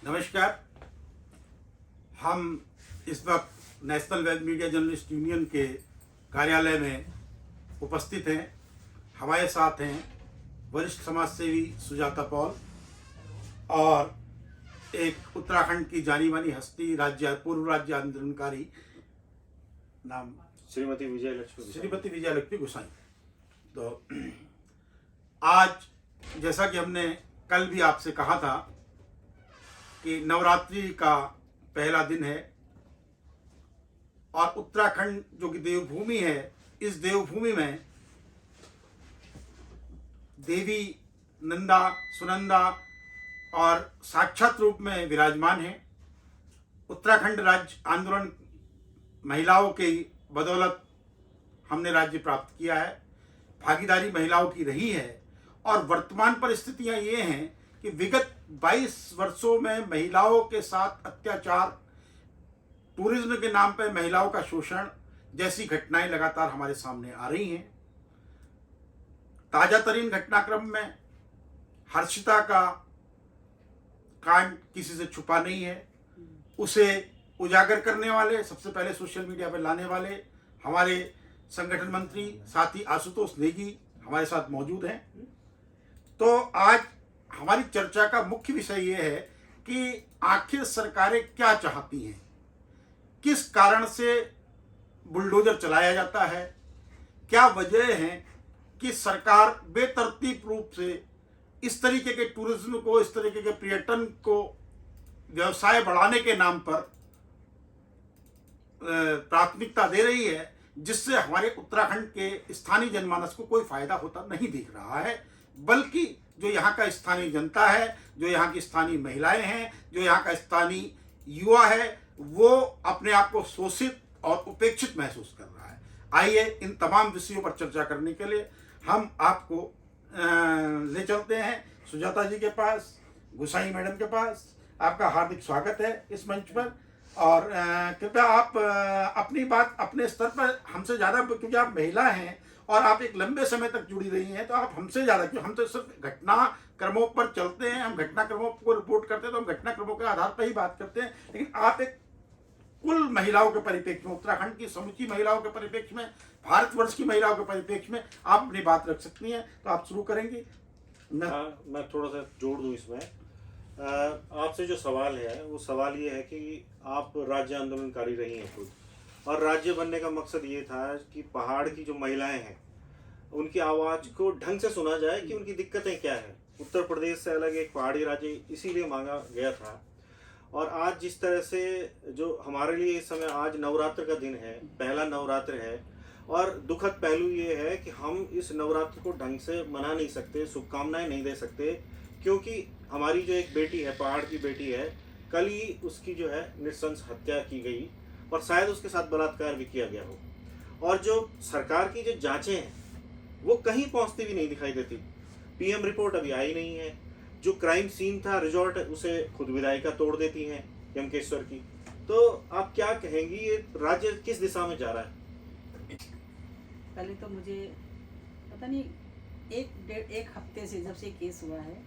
नमस्कार। हम इस वक्त national web media journalist union के कार्यालय में उपस्थित हैं। हमारे साथ हैं वरिष्ठ समाजसेवी सुजाता पॉल और एक उत्तराखंड की जानी मानी हस्ती पूर्व राज्य आंदोलनकारी नाम श्रीमती विजय लक्ष्मी गोसाई। तो आज जैसा कि हमने कल भी आपसे कहा था कि नवरात्रि का पहला दिन है और उत्तराखंड जो कि देवभूमि है, इस देवभूमि में देवी नंदा सुनंदा और साक्षात रूप में विराजमान है। उत्तराखंड राज्य आंदोलन महिलाओं की बदौलत हमने राज्य प्राप्त किया है, भागीदारी महिलाओं की रही है और वर्तमान परिस्थितियां ये हैं कि विगत 22 वर्षों में महिलाओं के साथ अत्याचार, टूरिज्म के नाम पर महिलाओं का शोषण जैसी घटनाएं लगातार हमारे सामने आ रही हैं। ताजा तरीन घटनाक्रम में हर्षिता का कांड किसी से छुपा नहीं है। उसे उजागर करने वाले, सबसे पहले सोशल मीडिया पर लाने वाले हमारे संगठन मंत्री साथी आशुतोष नेगी हमारे साथ मौजूद हैं। तो आज हमारी चर्चा का मुख्य विषय ये है कि आखिर सरकारें क्या चाहती हैं, किस कारण से बुलडोजर चलाया जाता है, क्या वजह है कि सरकार बेतरतीब रूप से इस तरीके के टूरिज्म को, इस तरीके के पर्यटन को व्यवसाय बढ़ाने के नाम पर प्राथमिकता दे रही है, जिससे हमारे उत्तराखंड के स्थानीय जनमानस को कोई फायदा होता नहीं दिख रहा है। बल्कि जो यहाँ का स्थानीय जनता है, जो यहाँ की स्थानीय महिलाएं हैं, जो यहाँ का स्थानीय युवा है, वो अपने आप को शोषित और उपेक्षित महसूस कर रहा है। आइए इन तमाम विषयों पर चर्चा करने के लिए हम आपको ले चलते हैं सुजाता जी के पास, गोसाई मैडम के पास। आपका हार्दिक स्वागत है इस मंच पर और कृपया आप अपनी बात अपने स्तर पर हमसे ज़्यादा, क्योंकि आप महिला हैं और आप एक लंबे समय तक जुड़ी रही हैं, तो आप हमसे ज़्यादा, क्यों हम तो सिर्फ घटनाक्रमों पर चलते हैं, हम घटनाक्रमों को रिपोर्ट करते हैं, तो हम घटनाक्रमों के आधार पर ही बात करते हैं। लेकिन आप एक कुल महिलाओं के परिप्रेक्ष्य में, उत्तराखंड की समूची महिलाओं के परिप्रेक्ष्य में, भारतवर्ष की महिलाओं के परिप्रेक्ष्य में आप अपनी बात रख सकती हैं। तो आप शुरू करेंगी? मैं थोड़ा सा जोड़ दूं इसमें। आपसे जो सवाल है वो सवाल ये है कि आप राज्य आंदोलनकारी रही हैं खुद, और राज्य बनने का मकसद ये था कि पहाड़ की जो महिलाएं हैं उनकी आवाज़ को ढंग से सुना जाए कि उनकी दिक्कतें क्या हैं। उत्तर प्रदेश से अलग एक पहाड़ी राज्य इसीलिए मांगा गया था। और आज जिस तरह से जो हमारे लिए इस समय आज नवरात्र का दिन है, पहला नवरात्र है, और दुखद पहलू ये है कि हम इस नवरात्र को ढंग से मना नहीं सकते, शुभकामनाएं नहीं दे सकते, क्योंकि हमारी जो एक बेटी है, पहाड़ की बेटी है, कल ही उसकी जो है नृशंस हत्या की गई और शायद उसके साथ बलात्कार भी किया गया हो। और जो सरकार की जो जांचें हैं वो कहीं पहुंचती भी नहीं दिखाई देती। पीएम रिपोर्ट अभी आई नहीं है। जो क्राइम सीन था रिजॉर्ट, उसे खुद विधायिका तोड़ देती हैं यमकेश्वर की। तो आप क्या कहेंगी, ये राज्य किस दिशा में जा रहा है? पहले तो मुझे पता नहीं, एक हफ्ते से जब से केस हुआ है,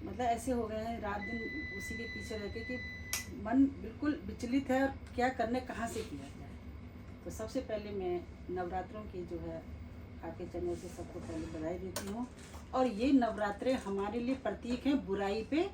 मतलब ऐसे हो गए हैं रात दिन उसी के पीछे रह के कि मन बिल्कुल विचलित है और क्या करने कहाँ से किया जाए। तो सबसे पहले मैं नवरात्रों की जो है आपके चैनल से सबको पहले बधाई देती हूँ। और ये नवरात्रे हमारे लिए प्रतीक हैं, बुराई पे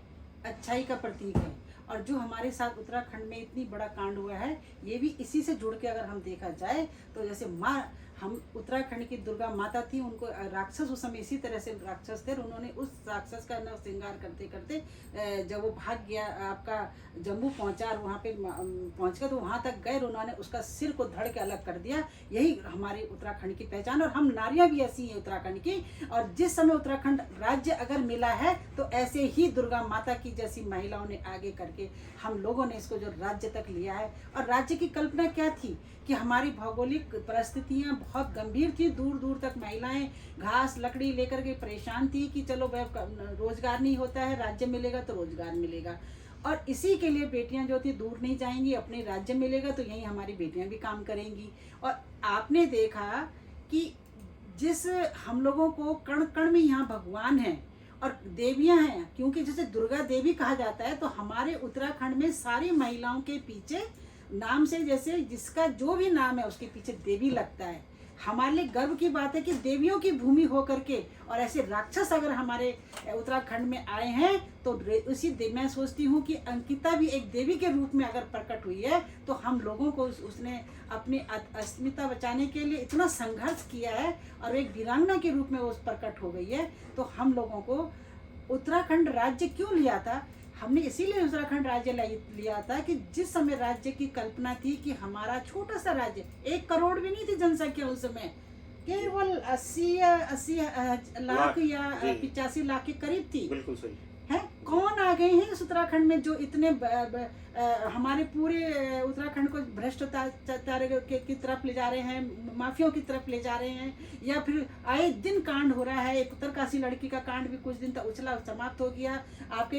अच्छाई का प्रतीक है। और जो हमारे साथ उत्तराखंड में इतनी बड़ा कांड हुआ है, ये भी इसी से जुड़ के अगर हम देखा जाए तो जैसे माँ, हम उत्तराखंड की दुर्गा माता थी, उनको राक्षस उस समय इसी तरह से राक्षस थे, उन्होंने उस राक्षस का नव श्रृंगार करते करते जब वो भाग गया, आपका जम्मू पहुंचा और वहाँ पे पहुँच गया, तो वहाँ तक गए, उन्होंने उसका सिर को धड़ के अलग कर दिया। यही हमारी उत्तराखंड की पहचान। और हम नारियाँ भी ऐसी हैं उत्तराखंड की। और जिस समय उत्तराखंड राज्य अगर मिला है तो ऐसे ही दुर्गा माता की जैसी महिलाओं ने आगे करके हम लोगों ने इसको जो राज्य तक लिया है। और राज्य की कल्पना क्या थी कि हमारी भौगोलिक परिस्थितियां बहुत गंभीर थी, दूर दूर तक महिलाएं घास लकड़ी लेकर के परेशान थी कि चलो रोजगार नहीं होता है, राज्य मिलेगा तो रोजगार मिलेगा। और इसी के लिए बेटियां जो थी दूर नहीं जाएंगी, अपने राज्य मिलेगा तो यहीं हमारी बेटियां भी काम करेंगी। और आपने देखा कि जिस हम लोगों को कण कण में यहाँ भगवान है, और देवियां हैं, क्योंकि जैसे दुर्गा देवी कहा जाता है, तो हमारे उत्तराखंड में सारी महिलाओं के पीछे नाम से, जैसे जिसका जो भी नाम है उसके पीछे देवी लगता है। हमारे लिए गर्व की बात है कि देवियों की भूमि होकर के और ऐसे राक्षस अगर हमारे उत्तराखंड में आए हैं, तो मैं सोचती हूँ कि अंकिता भी एक देवी के रूप में अगर प्रकट हुई है, तो हम लोगों को उसने अपनी अस्मिता बचाने के लिए इतना संघर्ष किया है और एक वीरांगना के रूप में वो प्रकट हो गई है। तो हम लोगों को उत्तराखंड राज्य क्यों लिया था, हमने इसीलिए उत्तराखंड राज्य लिया था कि जिस समय राज्य की कल्पना थी कि हमारा छोटा सा राज्य, 1 करोड़ भी नहीं थी जनसंख्या उस समय, केवल 80 लाख या 85 लाख के करीब थी। बिल्कुल सही है। कौन आ गए हैं इस उत्तराखंड में जो इतने हमारे पूरे उत्तराखंड को भ्रष्टाचार की तरफ ले जा रहे हैं, माफियाओं की तरफ ले जा रहे हैं, या फिर आए दिन कांड हो रहा है। एक उत्तरकाशी लड़की का कांड भी कुछ दिन तक उछला समाप्त हो गया। आपके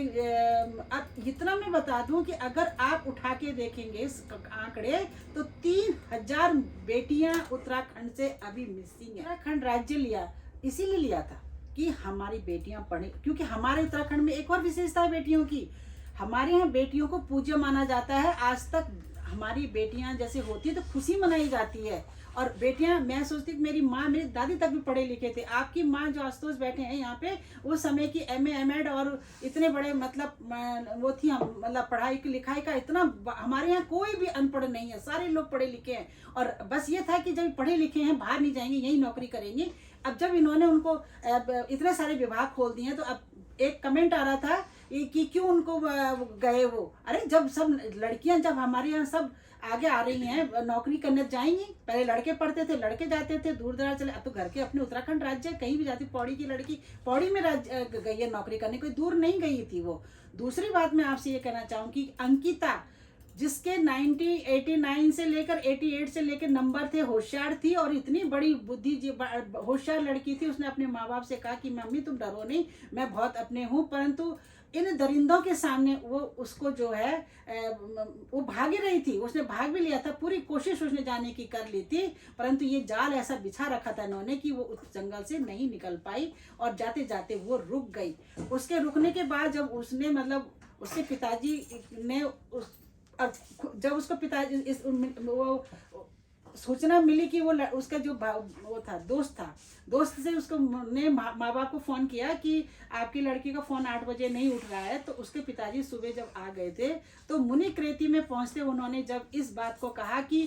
अब इतना मैं बता दूं कि अगर आप उठा के देखेंगे इस आंकड़े, तो 3000 बेटियां उत्तराखंड से अभी मिसिंग है। उत्तराखंड राज्य लिया इसीलिए लिया था कि हमारी बेटियां पढ़े, क्योंकि हमारे उत्तराखंड में एक और विशेषता है बेटियों की। हमारे यहाँ बेटियों को पूज्य माना जाता है। आज तक हमारी बेटियां जैसे होती है तो खुशी मनाई जाती है। और बेटियां, मैं सोचती कि मेरी माँ, मेरी दादी तक भी पढ़े लिखे थे। आपकी माँ जो आशुतोष बैठे हैं यहाँ पे, उस समय की MA MEd और इतने बड़े मतलब वो थी, हम मतलब पढ़ाई लिखाई का इतना, हमारे यहाँ कोई भी अनपढ़ नहीं है, सारे लोग पढ़े लिखे हैं। और बस ये था कि जब पढ़े लिखे हैं बाहर नहीं जाएंगे, यही नौकरी करेंगे। अब जब इन्होंने उनको इतने सारे विभाग खोल दिए हैं, तो अब एक कमेंट आ रहा था कि क्यों उनको गए वो। अरे जब सब लड़कियां, जब हमारे यहाँ सब आगे आ रही हैं, नौकरी करने जाएंगी। पहले लड़के पढ़ते थे, लड़के जाते थे दूर दराज चले, अब तो घर के अपने उत्तराखंड राज्य कहीं भी जाती। पौड़ी की लड़की पौड़ी में गई है नौकरी करने, कोई दूर नहीं गई थी वो। दूसरी बात मैं आपसे ये कहना चाहूँ कि अंकिता, जिसके 89 से लेकर 88 से लेकर नंबर थे, होशियार थी और इतनी बड़ी बुद्धि होशियार लड़की थी। उसने अपने माँ बाप से कहा कि मम्मी तुम डरो नहीं, मैं बहुत अपने हूँ। परंतु इन दरिंदों के सामने वो उसको जो है वो भागी रही थी। उसने भाग भी लिया था, पूरी कोशिश उसने जाने की कर ली थी, परंतु ये जाल ऐसा बिछा रखा था इन्होंने कि वो उस जंगल से नहीं निकल पाई और जाते जाते वो रुक गई। उसके रुकने के बाद जब उसने मतलब उसके पिताजी ने जब उसको पिताजी वो सूचना मिली कि वो उसका जो वो था दोस्त से उसको ने माँ बाप को फ़ोन किया कि आपकी लड़की का फ़ोन 8 बजे नहीं उठ रहा है। तो उसके पिताजी सुबह जब आ गए थे, तो मुनिक्रेती में पहुंचते उन्होंने जब इस बात को कहा कि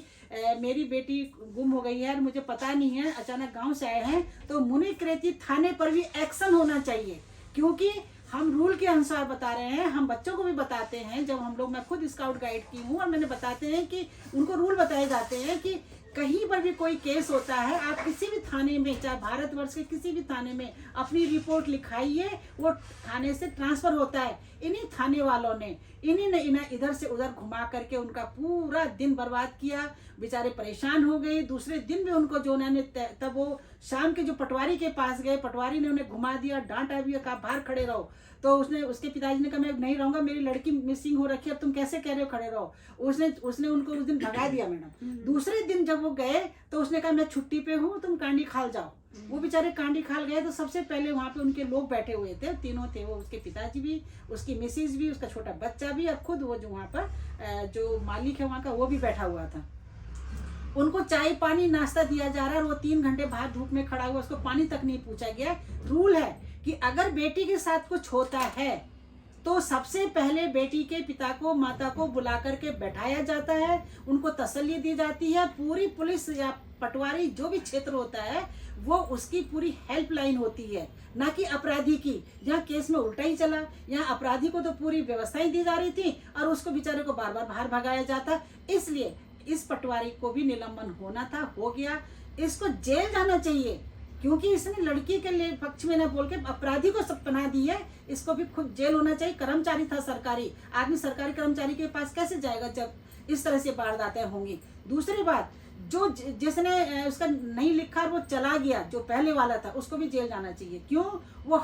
मेरी बेटी गुम हो गई है और मुझे पता नहीं है, अचानक गांव से आए हैं, तो मुनिक्रेती थाने पर भी एक्शन होना चाहिए। क्योंकि हम रूल के अनुसार बता रहे हैं, हम बच्चों को भी बताते हैं। जब हम लोग, मैं खुद स्काउट गाइड की हूँ और मैंने बताते हैं कि उनको रूल बताए जाते हैं कि कहीं पर भी कोई केस होता है, आप किसी भी थाने में, चाहे भारतवर्ष के किसी भी थाने में अपनी रिपोर्ट लिखाइए, वो थाने से ट्रांसफर होता है। इन्हीं थाने वालों ने इन्हें इधर से उधर घुमा करके उनका पूरा दिन बर्बाद किया। बेचारे परेशान हो गए। दूसरे दिन भी उनको जो उन्होंने, तब वो शाम के जो पटवारी के पास गए, पटवारी ने उन्हें घुमा दिया, डांटा भी, कहा बाहर खड़े रहो। तो उसके पिताजी ने कहा मैं नहीं रहूंगा, मेरी लड़की मिसिंग हो रखी है, अब तुम कैसे कह रहे हो खड़े रहो। उसने उनको उस दिन भगा दिया मैडम। दूसरे दिन जब वो गए तो उसने कहा मैं छुट्टी पे हूँ, तुम कांडी खाल जाओ। वो बेचारे कांडी खाल गए। तो सबसे पहले वहाँ पे उनके लोग बैठे हुए थे, तीनों थे वो, उसके पिताजी भी, उसकी मिसेज भी, उसका छोटा बच्चा भी, और खुद वो जो वहाँ पर जो मालिक है वहाँ का, वो भी बैठा हुआ था। उनको चाय पानी नाश्ता दिया जा रहा है और वो 3 घंटे बाहर धूप में खड़ा हुआ, उसको पानी तक नहीं पूछा गया। रूल है कि अगर बेटी के साथ कुछ होता है तो सबसे पहले बेटी के पिता को, माता को बुला करके बैठाया जाता है, उनको तसल्ली दी जाती है। पूरी पुलिस या पटवारी जो भी क्षेत्र होता है, वो उसकी पूरी हेल्पलाइन होती है, ना कि अपराधी की। यहाँ केस में उल्टा ही चला, यहाँ अपराधी को तो पूरी व्यवस्थाएं दी जा रही थी और उसको बेचारे को बार बार बाहर भगाया जाता। इसलिए इस पटवारी को भी निलंबन होना था, हो गया। इसको जेल जाना चाहिए, क्योंकि इसने लड़की के लिए पक्ष में न बोल के अपराधी को सब पनाह दी है। इसको भी खुद जेल होना चाहिए। कर्मचारी था सरकारी, आदमी सरकारी कर्मचारी के पास कैसे जाएगा जब इस तरह से वारदातें होंगी। दूसरी बात, जो जिसने उसका नहीं लिखा वो चला गया, जो पहले वाला था, उसको भी जेल जाना चाहिए। क्यों? वो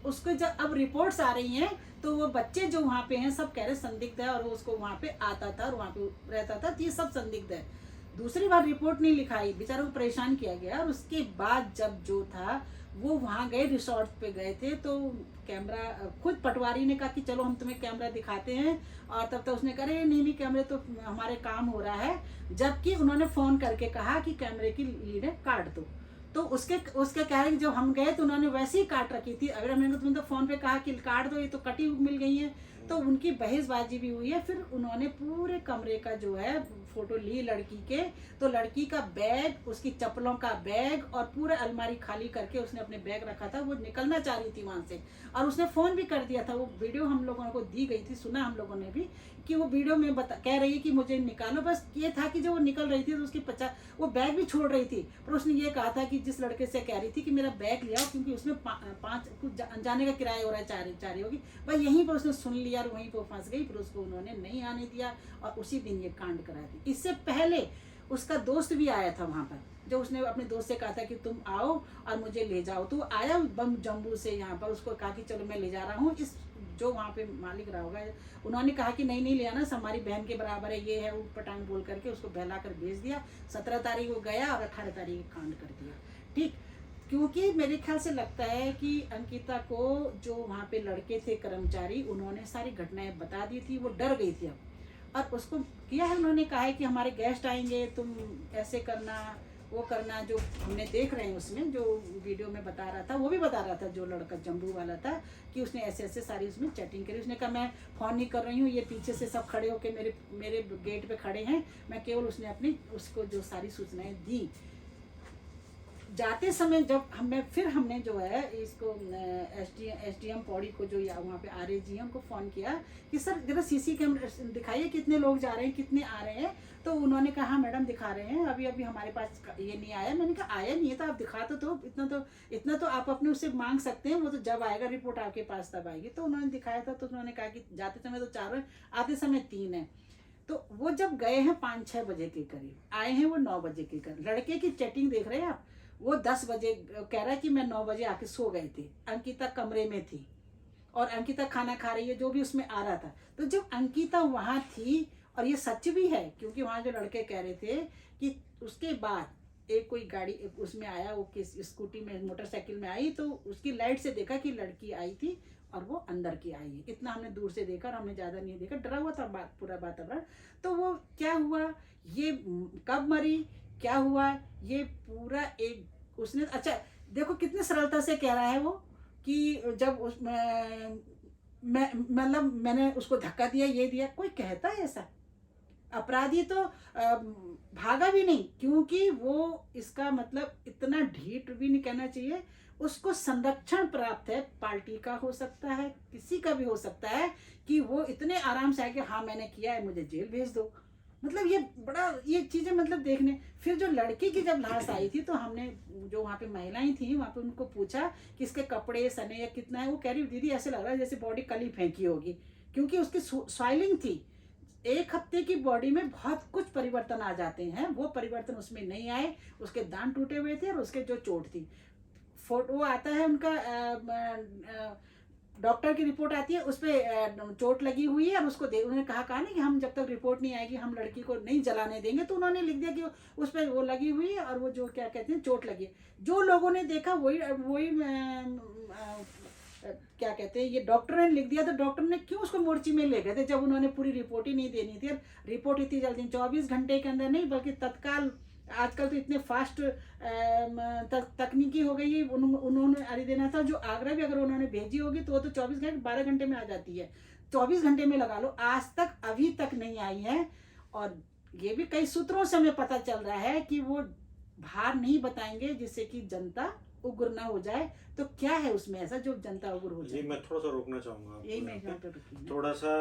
उसको जब अब रिपोर्ट्स आ रही हैं तो वो बच्चे जो वहाँ पे हैं सब कह रहे संदिग्ध है, और वो उसको वहाँ पे आता था और वहाँ पे रहता था, तो ये सब संदिग्ध है। दूसरी बार रिपोर्ट नहीं लिखाई, बेचारों को परेशान किया गया। और उसके बाद जब जो था वो वहाँ गए, रिसोर्ट पे गए थे, तो कैमरा खुद पटवारी ने कहा कि चलो हम तुम्हें कैमरा दिखाते हैं, और तब तक उसने कहा अरे नहीं नहीं कैमरे तो हमारे काम हो रहा है, जबकि उन्होंने फ़ोन करके कहा कि कैमरे की लीडें काट दो। तो उसके उसके कह रहे कि जब हम गए तो उन्होंने वैसे ही काट रखी थी, अगर हमने तुम तो फ़ोन पे कहा कि काट दो, ये तो कटी हुई मिल गई है। तो उनकी बहसबाजी भी हुई है। फिर उन्होंने पूरे कमरे का जो है फोटो ली लड़की के, तो लड़की का बैग, उसकी चप्पलों का बैग और पूरा अलमारी खाली करके उसने अपने बैग रखा था, वो निकलना चाह रही थी वहाँ से, और उसने फ़ोन भी कर दिया था। वो वीडियो हम लोगों को दी गई थी, सुना हम लोगों ने भी कि वो वीडियो में कह रही है कि मुझे निकालो। बस ये था कि जब वो निकल रही थी तो उसकी वो बैग भी छोड़ रही थी, पर उसने ये कहा था कि जिस लड़के से कह रही थी कि मेरा बैग ले आओ, क्योंकि उसमें 5 कुछ जाने का किराया हो रहा है, चार होगी भाई, यहीं पर उसने सुन लिया और वहीं पर फंस गई। फिर उसको उन्होंने नहीं आने दिया और उसी दिन ये कांड करा दी। इससे पहले उसका दोस्त भी आया था वहाँ पर, जो उसने अपने दोस्त से कहा था कि तुम आओ और मुझे ले जाओ, तो आया बम जम्बू से यहाँ पर, उसको कहा कि चलो मैं ले जा रहा हूँ। इस जो वहाँ पे मालिक रहा होगा, उन्होंने कहा कि नहीं ले आना, हमारी बहन के बराबर है, ये है वो पटांग बोल करके उसको बहला कर भेज दिया। 17 तारीख को गया और 18 तारीख को कांड कर दिया। ठीक, क्योंकि मेरे ख्याल से लगता है कि अंकिता को जो वहाँ पे लड़के थे कर्मचारी, उन्होंने सारी घटनाएं बता दी थी, वो डर गई थी अब, और उसको किया है, उन्होंने कहा है कि हमारे गेस्ट आएंगे, तुम ऐसे करना वो करना। जो हमने देख रहे हैं उसमें जो वीडियो में बता रहा था, वो भी बता रहा था जो लड़का जम्बू वाला था, कि उसने ऐसे ऐसे सारी उसमें चैटिंग करी। उसने कहा मैं फ़ोन नहीं कर रही हूँ, ये पीछे से सब खड़े होके मेरे गेट पे खड़े हैं, मैं केवल उसने अपनी उसको जो सारी सूचनाएं दी। जाते समय जब हमने जो है इसको एसडीएम पौड़ी को जो वहाँ पे आरएजी है उनको फ़ोन किया कि सर जरा सीसी कैमरा दिखाइए, कितने लोग जा रहे हैं, कितने आ रहे हैं। तो उन्होंने कहा हाँ मैडम दिखा रहे हैं, अभी हमारे पास ये नहीं आया। मैंने कहा आया नहीं है तो आप दिखा तो इतना तो आप अपने उससे मांग सकते हैं, वो तो जब आएगा रिपोर्ट आपके पास तब आएगी। तो उन्होंने दिखाया था, तो उन्होंने कहा कि जाते समय तो 4 है, आते समय 3 है। तो वो जब गए हैं 5-6 बजे के करीब, आए हैं वो 9 बजे के करीब। लड़के की चैटिंग देख रहे हैं आप, वो 10 बजे कह रहा है कि मैं 9 बजे आके सो गए थे, अंकिता कमरे में थी और अंकिता खाना खा रही है, जो भी उसमें आ रहा था। तो जब अंकिता वहाँ थी, और ये सच भी है क्योंकि वहाँ जो लड़के कह रहे थे कि उसके बाद एक कोई गाड़ी उसमें आया, वो किस स्कूटी में मोटरसाइकिल में आई, तो उसकी लाइट से देखा कि लड़की आई थी और वो अंदर की आई है। इतना हमने दूर से देखा और हमने ज़्यादा नहीं देखा, डरा हुआ था पूरा वातावरण। तो वो क्या हुआ, ये कब मरी, क्या हुआ, ये पूरा एक उसने, अच्छा देखो कितनी सरलता से कह रहा है वो कि जब मतलब मैंने उसको धक्का दिया, ये दिया। कोई कहता है ऐसा? अपराधी तो भागा भी नहीं, क्योंकि वो इसका मतलब इतना ढीठ भी नहीं कहना चाहिए, उसको संरक्षण प्राप्त है, पार्टी का हो सकता है, किसी का भी हो सकता है, कि वो इतने आराम से आए कि हाँ मैंने किया है, मुझे जेल भेज दो। मतलब ये बड़ा ये चीज़ें मतलब देखने। फिर जो लड़की की जब लाश आई थी, तो हमने जो वहाँ पे महिलाएं थी वहाँ पे उनको पूछा कि इसके कपड़े सने या कितना है। वो कह रही दीदी ऐसे लग रहा है जैसे बॉडी कल ही फेंकी होगी, क्योंकि उसकी स्वाइलिंग थी। 1 हफ्ते की बॉडी में बहुत कुछ परिवर्तन आ जाते हैं, वो परिवर्तन उसमें नहीं आए। उसके दांत टूटे हुए थे और उसके जो चोट थी, फोटो आता है उनका, डॉक्टर की रिपोर्ट आती है, उस पर चोट लगी हुई है और उसको उन्होंने कहा नहीं कि हम जब तक रिपोर्ट नहीं आएगी हम लड़की को नहीं जलाने देंगे। तो उन्होंने लिख दिया कि उस पर वो लगी हुई है और वो जो क्या कहते हैं चोट लगी है। जो लोगों ने देखा वही क्या कहते हैं, ये डॉक्टर ने लिख दिया। तो डॉक्टर ने क्यों उसको मोर्ची में ले गए थे, जब उन्होंने पूरी रिपोर्ट ही नहीं देनी थी। रिपोर्ट इतनी जल्दी 24 घंटे के अंदर नहीं, बल्कि तत्काल। आजकल तो इतने फास्ट तकनीकी हो गई है। उन्होंने अरे देना था, जो आगरा भी अगर उन्होंने भेजी होगी तो वो तो 24 घंटे 12 घंटे में आ जाती है, 24 घंटे में लगा लो। आज तक अभी तक नहीं आई है। और ये भी कई सूत्रों से हमें पता चल रहा है कि वो बाहर नहीं बताएंगे, जिससे कि जनता उग्र ना हो जाए। तो क्या है उसमें ऐसा जो जनता उग्र हो जाए? जी मैं थोड़ा सा रोकना चाहूँगा, यही मैं यहाँ पे रुकी। थोड़ा सा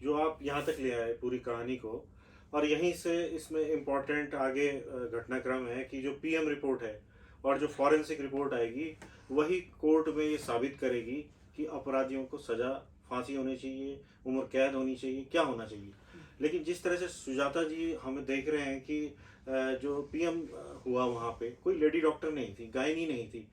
जो आप यहाँ तक ले आए पूरी कहानी को, और यहीं से इसमें इम्पोर्टेंट आगे घटनाक्रम है कि जो पीएम रिपोर्ट है और जो फॉरेंसिक रिपोर्ट आएगी, वही कोर्ट में ये साबित करेगी कि अपराधियों को सज़ा फांसी होनी चाहिए, उम्र कैद होनी चाहिए, क्या होना चाहिए। लेकिन जिस तरह से सुजाता जी हमें देख रहे हैं कि जो पीएम हुआ वहाँ पे कोई लेडी डॉक्टर नहीं थी, गायनी नहीं थी,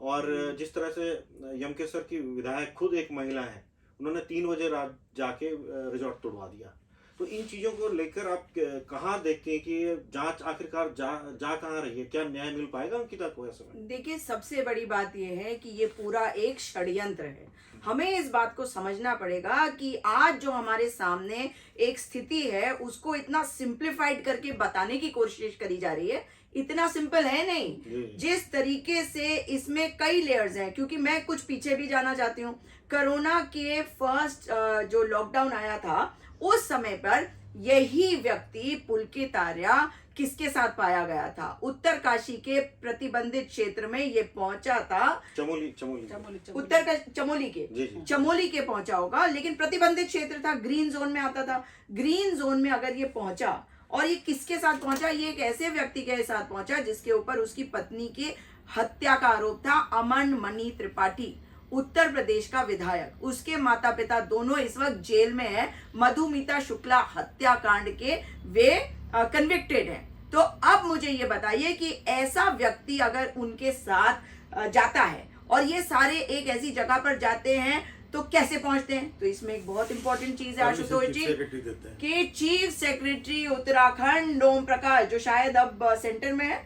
और जिस तरह से यमकेश्वर की विधायक खुद एक महिला है, उन्होंने 3 बजे रात जाके रिजॉर्ट तोड़वा दिया। तो इन चीजों को लेकर आप कहाँ देखते हैं कि ये जांच आखिरकार जा कहाँ रही है? क्या न्याय मिल पाएगा अंकिता को ऐसे में? देखिए, सबसे बड़ी बात यह है कि ये पूरा एक षड्यंत्र है। हमें इस बात को समझना पड़ेगा कि आज जो हमारे सामने एक स्थिति है उसको इतना सिंप्लीफाइड करके बताने की कोशिश करी जा रही है। इतना सिंपल है नहीं। जिस तरीके से इसमें कई लेयर्स हैं, क्योंकि मैं कुछ पीछे भी जाना चाहती हूँ। कोरोना के फर्स्ट जो लॉकडाउन आया था उस समय पर यही व्यक्ति पुलकित आर्या किसके साथ पाया गया था? उत्तरकाशी के प्रतिबंधित क्षेत्र में ये पहुंचा था। चमोली चमोली के जी, जी। चमोली के पहुंचा होगा, लेकिन प्रतिबंधित क्षेत्र था, ग्रीन जोन में आता था। ग्रीन जोन में अगर ये पहुंचा, और ये किसके साथ पहुंचा? ये एक ऐसे व्यक्ति के साथ पहुंचा जिसके ऊपर उसकी पत्नी की हत्या का आरोप था। अमन मणि त्रिपाठी, उत्तर प्रदेश का विधायक। उसके माता पिता दोनों इस वक्त जेल में है। मधुमिता शुक्ला हत्याकांड के वे कन्विक्टेड हैं। तो अब मुझे ये बताइए कि ऐसा व्यक्ति अगर उनके साथ जाता है और ये सारे एक ऐसी जगह पर जाते हैं तो कैसे पहुंचते हैं? तो इसमें एक बहुत इंपॉर्टेंट चीज है आशुतोष जी कि चीफ सेक्रेटरी उत्तराखंड ओम प्रकाश, जो शायद अब सेंटर में है,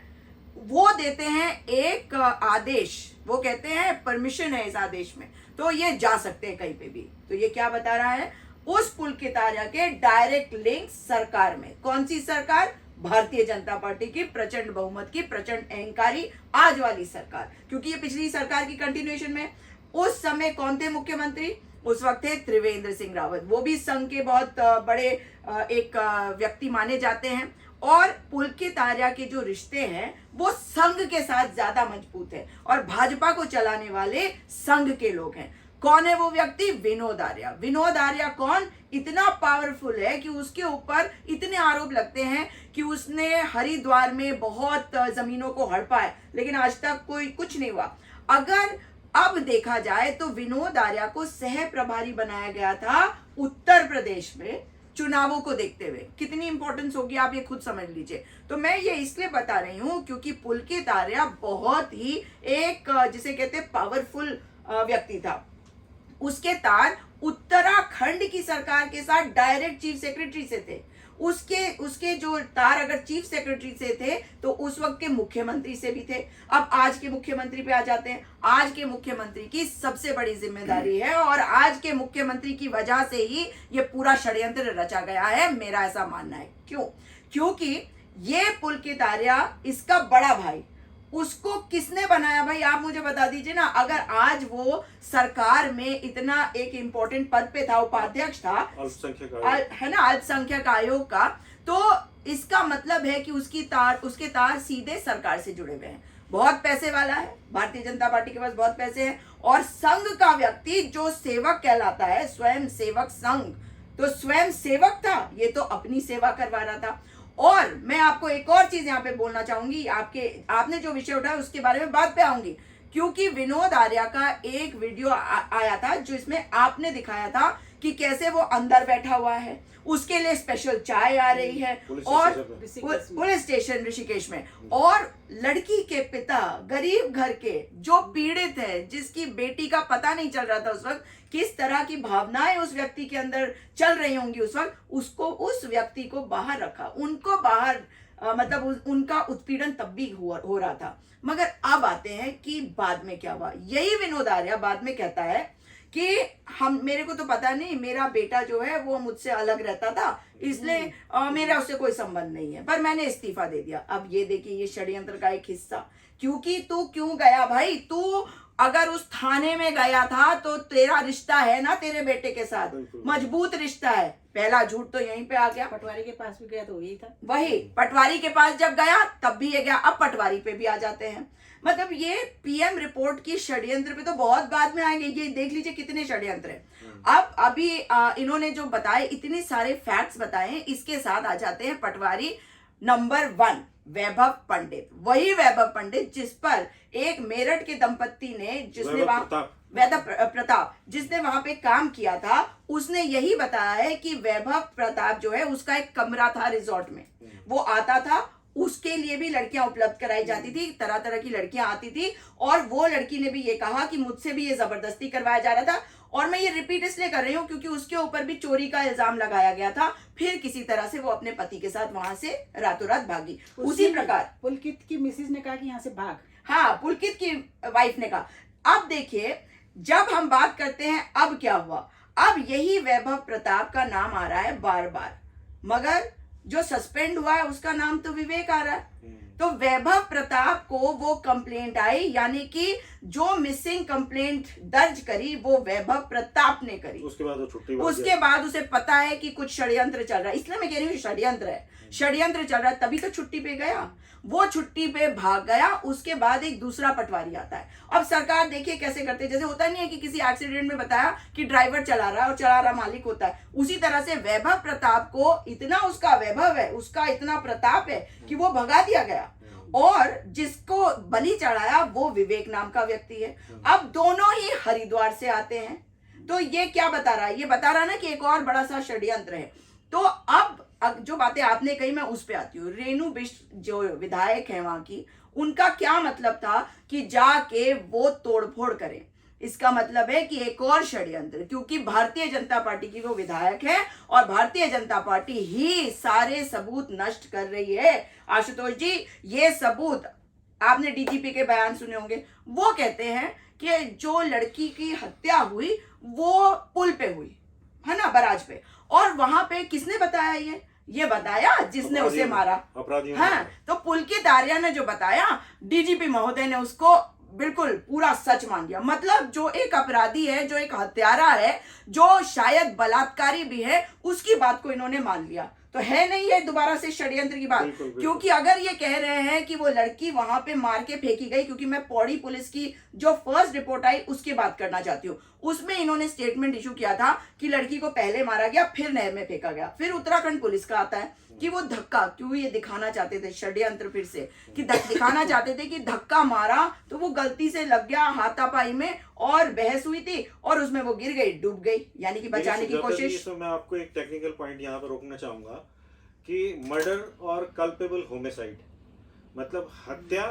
वो देते हैं एक आदेश। वो कहते हैं परमिशन है इस आदेश में, तो ये जा सकते हैं कहीं पे भी। तो ये क्या बता रहा है? उस पुलकित आर्या के डायरेक्ट लिंक सरकार में। कौन सी सरकार? भारतीय जनता पार्टी की प्रचंड बहुमत की, प्रचंड अहंकारी आज वाली सरकार, क्योंकि ये पिछली सरकार की कंटिन्यूएशन में। उस समय कौन थे मुख्यमंत्री? उस वक्त थे त्रिवेंद्र सिंह रावत। वो भी संघ के बहुत बड़े एक व्यक्ति माने जाते हैं। और पुलकित आर्या के जो रिश्ते हैं वो संघ के साथ ज्यादा मजबूत है, और भाजपा को चलाने वाले संघ के लोग हैं। कौन है वो व्यक्ति? विनोद आर्या। विनोद आर्या कौन? इतना पावरफुल है कि उसके ऊपर इतने आरोप लगते हैं कि उसने हरिद्वार में बहुत जमीनों को हड़पा है, लेकिन आज तक कोई कुछ नहीं हुआ। अगर अब देखा जाए तो विनोद आर्या को सह प्रभारी बनाया गया था उत्तर प्रदेश में चुनावों को देखते हुए। कितनी इंपॉर्टेंस होगी आप ये खुद समझ लीजिए। तो मैं ये इसलिए बता रही हूं क्योंकि पुलकित आर्या बहुत ही एक जिसे कहते हैं पावरफुल व्यक्ति था। उसके तार उत्तराखंड की सरकार के साथ डायरेक्ट चीफ सेक्रेटरी से थे। उसके जो तार अगर चीफ सेक्रेटरी से थे तो उस वक्त के मुख्यमंत्री से भी थे। अब आज के मुख्यमंत्री पे आ जाते हैं। आज के मुख्यमंत्री की सबसे बड़ी जिम्मेदारी है, और आज के मुख्यमंत्री की वजह से ही ये पूरा षड्यंत्र रचा गया है, मेरा ऐसा मानना है। क्यों? क्योंकि ये पुलकित आर्या, इसका बड़ा भाई, उसको किसने बनाया? भाई आप मुझे बता दीजिए ना। अगर आज वो सरकार में इतना एक इंपॉर्टेंट पद पे था, उपाध्यक्ष था, है ना, अल्पसंख्यक आयोग का, तो इसका मतलब है कि उसके तार सीधे सरकार से जुड़े हुए हैं। बहुत पैसे वाला है, भारतीय जनता पार्टी के पास बहुत पैसे हैं। और संघ का व्यक्ति जो सेवक कहलाता है, स्वयं सेवक संघ, तो स्वयं सेवक था, ये तो अपनी सेवा करवा रहा था। और मैं आपको एक और चीज यहाँ पे बोलना चाहूंगी, आपने जो विषय उठाया उसके बारे में बात पे आऊंगी, क्योंकि विनोद आर्या का एक वीडियो आया था जिसमें आपने दिखाया था कि कैसे वो अंदर बैठा हुआ है, उसके लिए स्पेशल चाय आ रही है, और पुलिस स्टेशन ऋषिकेश में, और लड़की के पिता गरीब घर के जो पीड़ित है, जिसकी बेटी का पता नहीं चल रहा था उस वक्त, किस तरह की भावनाएं उस व्यक्ति के अंदर चल रही होंगी उस वक्त, उसको, उस व्यक्ति को बाहर रखा, उनको बाहर मतलब उनका उत्पीड़न तब भी हो रहा था। मगर अब आते हैं कि बाद में क्या हुआ। यही विनोद आर्या बाद में कहता है कि मेरे को तो पता नहीं, मेरा बेटा जो है वो मुझसे अलग रहता था, इसलिए मेरा उससे कोई संबंध नहीं है, पर मैंने इस्तीफा दे दिया। अब ये देखिए, ये षड्यंत्र का एक हिस्सा। क्योंकि तू क्यों गया भाई? तू अगर उस थाने में गया था तो तेरा रिश्ता है ना तेरे बेटे के साथ, मजबूत रिश्ता है। पहला झूठ तो यहीं पे आ गया। पटवारी के पास भी गया तो यही था। वही पटवारी के पास जब गया तब भी ये गया, अब पटवारी पे भी आ जाते हैं। मतलब ये पीएम रिपोर्ट की षड्यंत्र पे तो बहुत बाद में आएंगे। ये देख लीजिए कितने षड्यंत्र हैं। अब अभी इन्होंने जो बताए, इतने सारे फैक्ट्स बताए, इसके साथ आ जाते हैं पटवारी नंबर 1 वैभव पंडित। वही वैभव पंडित जिस पर एक मेरठ के दंपत्ति ने, जिसने वैभव प्रताप, जिसने वहां पे काम किया था, उसने यही बताया है कि वैभव प्रताप जो है उसका एक कमरा था रिजॉर्ट में, वो आता था, उसके लिए भी लड़कियां उपलब्ध कराई जाती थी, तरह तरह की लड़कियां आती थी, और वो लड़की ने भी ये कहा कि मुझसे भी ये जबरदस्ती करवाया जा रहा था। और मैं ये रिपीट इसलिए कर रही हूँ क्योंकि उसके ऊपर भी चोरी का इल्जाम लगाया गया था, फिर किसी तरह से वो अपने पति के साथ वहां से रातों रात भागी। उसी प्रकार पुलकित की मिसेज ने कहा कि यहाँ से भाग। हाँ, पुलकित की वाइफ ने कहा। अब देखिए, जब हम बात करते हैं अब क्या हुआ, अब यही वैभव प्रताप का नाम आ रहा है बार बार, मगर जो सस्पेंड हुआ है उसका नाम तो विवेक आ रहा है। तो वैभव प्रताप को वो कंप्लेंट आई, यानी कि जो मिसिंग कंप्लेंट दर्ज करी वो वैभव प्रताप ने करी। उसके बाद वो छुट्टी उसके बाद उसे पता है कि कुछ षड्यंत्र चल रहा है, इसलिए मैं कह रही हूँ षड्यंत्र है, षड्यंत्र चल रहा है, तभी तो छुट्टी पे गया। वो छुट्टी पे भाग गया, उसके बाद एक दूसरा पटवारी आता है। अब सरकार देखिए कैसे करते हैं, जैसे होता नहीं है कि किसी एक्सीडेंट में बताया कि ड्राइवर चला रहा है और चला रहा मालिक होता है, उसी तरह से वैभव प्रताप को इतना उसका वैभव है, उसका इतना प्रताप है कि वो भगा दिया गया, और जिसको बलि चढ़ाया वो विवेक नाम का व्यक्ति है। अब दोनों ही हरिद्वार से आते हैं, तो ये क्या बता रहा है, ये बता रहा है ना कि एक और बड़ा सा षड्यंत्र है। तो अब जो बातें आपने कही मैं उस पे आती हूँ। रेणु बिष्ट जो विधायक है वहां की, उनका क्या मतलब था कि जाके वो तोड़फोड़ करें, इसका मतलब है कि एक और षड्यंत्र, क्योंकि भारतीय जनता पार्टी की वो विधायक है और भारतीय जनता पार्टी ही सारे सबूत नष्ट कर रही है। आशुतोष जी, ये सबूत आपने डीजीपी के बयान सुने होंगे, वो कहते हैं कि जो लड़की की हत्या हुई वो पुल पे हुई है ना, बराज पे, और वहां पे किसने बताया, ये बताया जिसने उसे मारा, अपराधियों। हाँ, तो पुलकित आर्या ने जो बताया, डीजीपी महोदय ने उसको बिल्कुल पूरा सच मान लिया। मतलब जो एक अपराधी है, जो एक हत्यारा है, जो शायद बलात्कारी भी है, उसकी बात को इन्होंने मान लिया। तो है नहीं है दोबारा से षड्यंत्र की बात, क्योंकि अगर ये कह रहे हैं कि वो लड़की वहां पे मार के फेंकी गई, क्योंकि मैं पौड़ी पुलिस की जो फर्स्ट रिपोर्ट आई उसकी बात करना चाहती हूँ, उसमें इन्होंने स्टेटमेंट इशू किया था कि लड़की को पहले मारा गया फिर नहर में फेंका गया। फिर उत्तराखंड पुलिस का आता है कि वो धक्का, क्यों ये दिखाना चाहते थे षड्यंत्र फिर से, कि दिखाना चाहते थे कि धक्का मारा तो वो गलती से लग गया हाथापाई में और बहस हुई थी और उसमें वो गिर गई, डूब गई, यानी कि बचाने की कोशिश। मैं आपको एक टेक्निकल पॉइंट यहाँ पर रोकना चाहूंगा कि मर्डर और कल्पेबल होमिसाइड, मतलब हत्या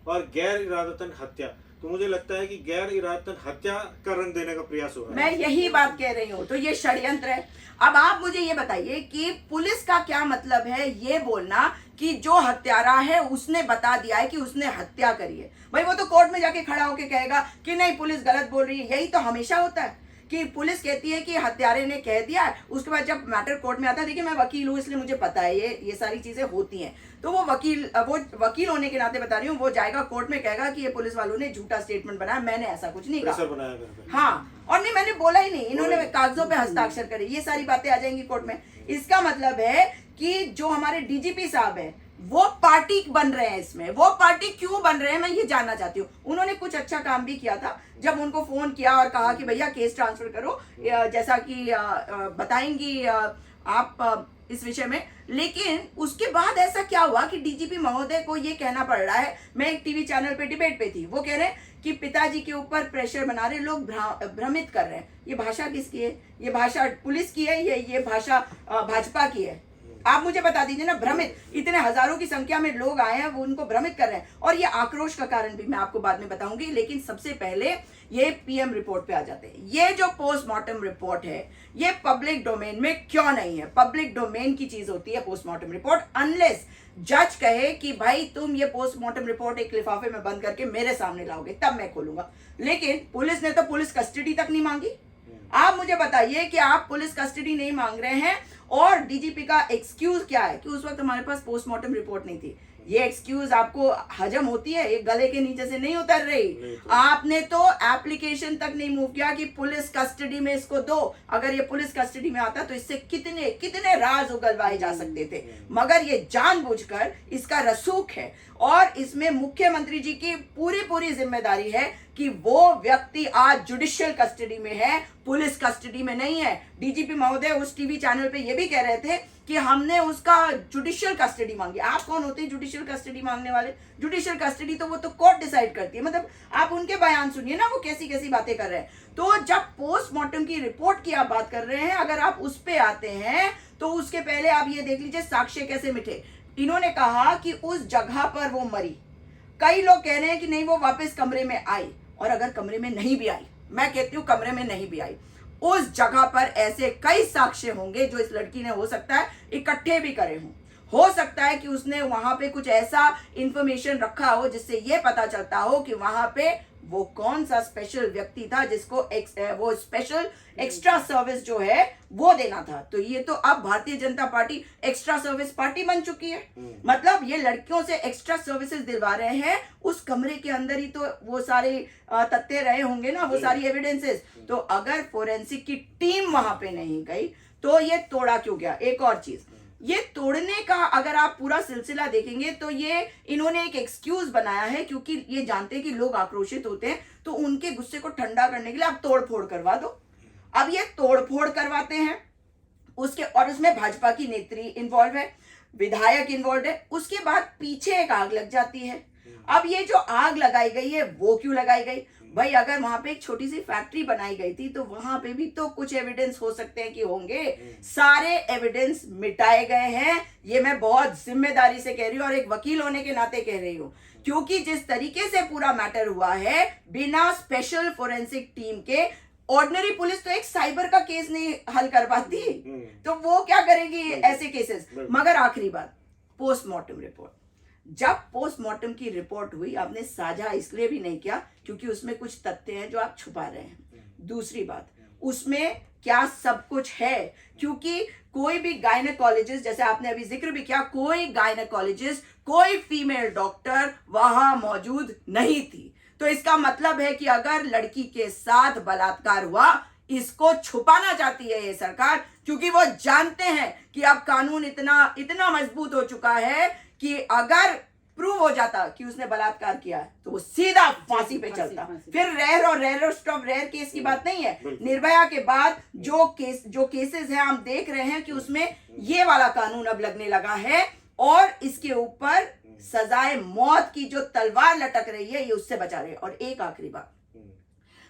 और गैर इरादतन हत्या, तो मुझे लगता है कि गैर इरादतन हत्या का रंग देने का प्रयास हो रहा है। मैं यही बात कह रही हूँ, तो ये षड्यंत्र है। अब आप मुझे ये बताइए कि पुलिस का क्या मतलब है ये बोलना कि जो हत्यारा है उसने बता दिया है कि उसने हत्या करी है। भाई वो तो कोर्ट में जाके खड़ा होके कहेगा कि नहीं पुलिस गलत बोल रही है। यही तो हमेशा होता है कि पुलिस कहती है कि हत्यारे ने कह दिया है, उसके बाद जब मैटर कोर्ट में आता है, देखिए मैं वकील हूँ इसलिए मुझे पता है ये सारी चीजें होती हैं, तो वो वकील होने के नाते बता रही हूँ, वो जाएगा कोर्ट में कहेगा कि ये पुलिस वालों ने झूठा स्टेटमेंट बनाया, मैंने ऐसा कुछ नहीं कहा। हाँ, और नहीं मैंने बोला ही नहीं, इन्होंने कागजों पे हस्ताक्षर करे, ये सारी बातें आ जाएंगी कोर्ट में। इसका मतलब है कि जो हमारे डीजीपी साहब है वो पार्टी बन रहे हैं इसमें। वो पार्टी क्यों बन रहे हैं मैं ये जानना चाहती हूँ। उन्होंने कुछ अच्छा काम भी किया था जब उनको फोन किया और कहा कि भैया केस ट्रांसफर करो, जैसा कि बताएंगी आप इस विषय में। लेकिन उसके बाद ऐसा क्या हुआ कि डीजीपी महोदय को ये कहना पड़ रहा है, मैं एक टीवी चैनल पे डिबेट पे थी, वो कह रहे हैं कि पिताजी के ऊपर प्रेशर बना रहे लोग, भ्रमित कर रहे हैं। ये भाषा किसकी है? ये भाषा पुलिस की है, ये भाषा भाजपा की है? आप मुझे बता दीजिए ना। भ्रमित, इतने हजारों की संख्या में लोग आए हैं, वो उनको भ्रमित कर रहे हैं, और ये आक्रोश का कारण भी मैं आपको बाद में बताऊंगी। लेकिन सबसे पहले ये पीएम रिपोर्ट पे आ जाते हैं। ये जो पोस्टमार्टम रिपोर्ट है ये पब्लिक डोमेन में क्यों नहीं है? पब्लिक डोमेन की चीज होती है पोस्टमार्टम रिपोर्ट, अनलेस जज कहे कि भाई तुम ये पोस्टमार्टम रिपोर्ट एक लिफाफे में बंद करके मेरे सामने लाओगे तब मैं खोलूंगा। लेकिन पुलिस ने तो पुलिस कस्टडी तक नहीं मांगी। आप मुझे बताइए कि आप पुलिस कस्टडी नहीं मांग रहे हैं और डीजीपी का एक्सक्यूज क्या है कि उस वक्त हमारे पास पोस्टमार्टम रिपोर्ट नहीं थी। ये एक्सक्यूज आपको हजम होती है? ये गले के नीचे से नहीं उतर रही। आपने तो एप्लीकेशन तक नहीं मूव किया कि पुलिस कस्टडी में इसको दो। अगर ये पुलिस कस्टडी में आता तो इससे कितने कितने राज उगलवाए जा सकते थे, मगर ये जानबूझकर इसका रसूख है और इसमें मुख्यमंत्री जी की पूरी जिम्मेदारी है कि वो व्यक्ति आज जुडिशियल कस्टडी में है, पुलिस कस्टडी में नहीं है। डीजीपी महोदय उस टीवी चैनल पे ये भी कह रहे थे कि हमने उसका जुडिशियल कस्टडी मांगी। आप कौन होते हैं जुडिशियल कस्टडी मांगने वाले? जुडिशियल कस्टडी तो वो तो कोर्ट डिसाइड करती है। मतलब आप उनके बयान सुनिए ना, वो कैसी कैसी बातें कर रहे हैं। तो जब पोस्टमार्टम की रिपोर्ट की आप बात कर रहे हैं, अगर आप उस पे आते हैं तो उसके पहले आप ये देख लीजिए साक्ष्य कैसे मिटे। इन्होंने कहा कि उस जगह पर वो मरी। कई लोग कह रहे हैं कि नहीं वो वापस कमरे में आई, और अगर कमरे में नहीं भी आई मैं कहती हूँ कमरे में नहीं भी आई। उस जगह पर ऐसे कई साक्ष्य होंगे जो इस लड़की ने हो सकता है इकट्ठे भी करे हों। हो सकता है कि उसने वहां पे कुछ ऐसा इंफॉर्मेशन रखा हो जिससे ये पता चलता हो कि वहां पे वो कौन सा स्पेशल व्यक्ति था जिसको वो स्पेशल एक्स्ट्रा सर्विस जो है वो देना था। तो ये तो अब Bharatiya Janata party extra service party बन चुकी है। मतलब ये लड़कियों से एक्स्ट्रा सर्विसेज दिलवा रहे हैं। उस कमरे के अंदर ही तो वो सारे तथ्य रहे होंगे ना, वो सारी एविडेंसेस। तो अगर फोरेंसिक की टीम वहां पे नहीं गई तो ये तोड़ा क्यों गया? एक और चीज, ये तोड़ने का अगर आप पूरा सिलसिला देखेंगे तो ये इन्होंने एक एक्सक्यूज बनाया है, क्योंकि ये जानते हैं कि लोग आक्रोशित होते हैं, तो उनके गुस्से को ठंडा करने के लिए आप तोड़ फोड़ करवा दो। अब ये तोड़ फोड़ करवाते हैं उसके, और उसमें भाजपा की नेत्री इन्वॉल्व है, विधायक इन्वॉल्व है। उसके बाद पीछे एक आग लग जाती है। अब ये जो आग लगाई गई है वो क्यों लगाई गई? भाई अगर वहां पे एक छोटी सी फैक्ट्री बनाई गई थी तो वहां पे भी तो कुछ एविडेंस हो सकते हैं कि होंगे। सारे एविडेंस मिटाए गए हैं। ये मैं बहुत जिम्मेदारी से कह रही हूँ और एक वकील होने के नाते कह रही हूँ, क्योंकि जिस तरीके से पूरा मैटर हुआ है बिना स्पेशल फोरेंसिक टीम के, ऑर्डिनरी पुलिस तो एक साइबर का केस नहीं हल कर पाती, तो वो क्या करेगी ऐसे केसेस। मगर आखिरी बात, पोस्टमार्टम रिपोर्ट। जब पोस्टमार्टम की रिपोर्ट हुई, आपने साझा इसलिए भी नहीं किया क्योंकि उसमें कुछ तथ्य हैं जो आप छुपा रहे हैं। दूसरी बात, उसमें क्या सब कुछ है? क्योंकि कोई भी गायनेकोलॉजिस्ट, जैसे आपने अभी जिक्र भी किया, कोई गायनेकोलॉजिस्ट, कोई फीमेल डॉक्टर वहां मौजूद नहीं थी। तो इसका मतलब है कि अगर लड़की के साथ बलात्कार हुआ, इसको छुपाना चाहती है ये सरकार, क्योंकि वो जानते हैं कि अब कानून इतना मजबूत हो चुका है कि अगर प्रूव हो जाता कि उसने बलात्कार किया है तो वो सीधा फांसी पे चलता। फिर रेयर और रेयरेस्ट ऑफ रेयर केस की बात नहीं है। निर्भया के बाद जो केसेस हैं हम देख रहे हैं कि उसमें ये वाला कानून अब लगने लगा है, और इसके ऊपर सजाए मौत की जो तलवार लटक रही है ये उससे बचा रही है। और एक आखिरी बात,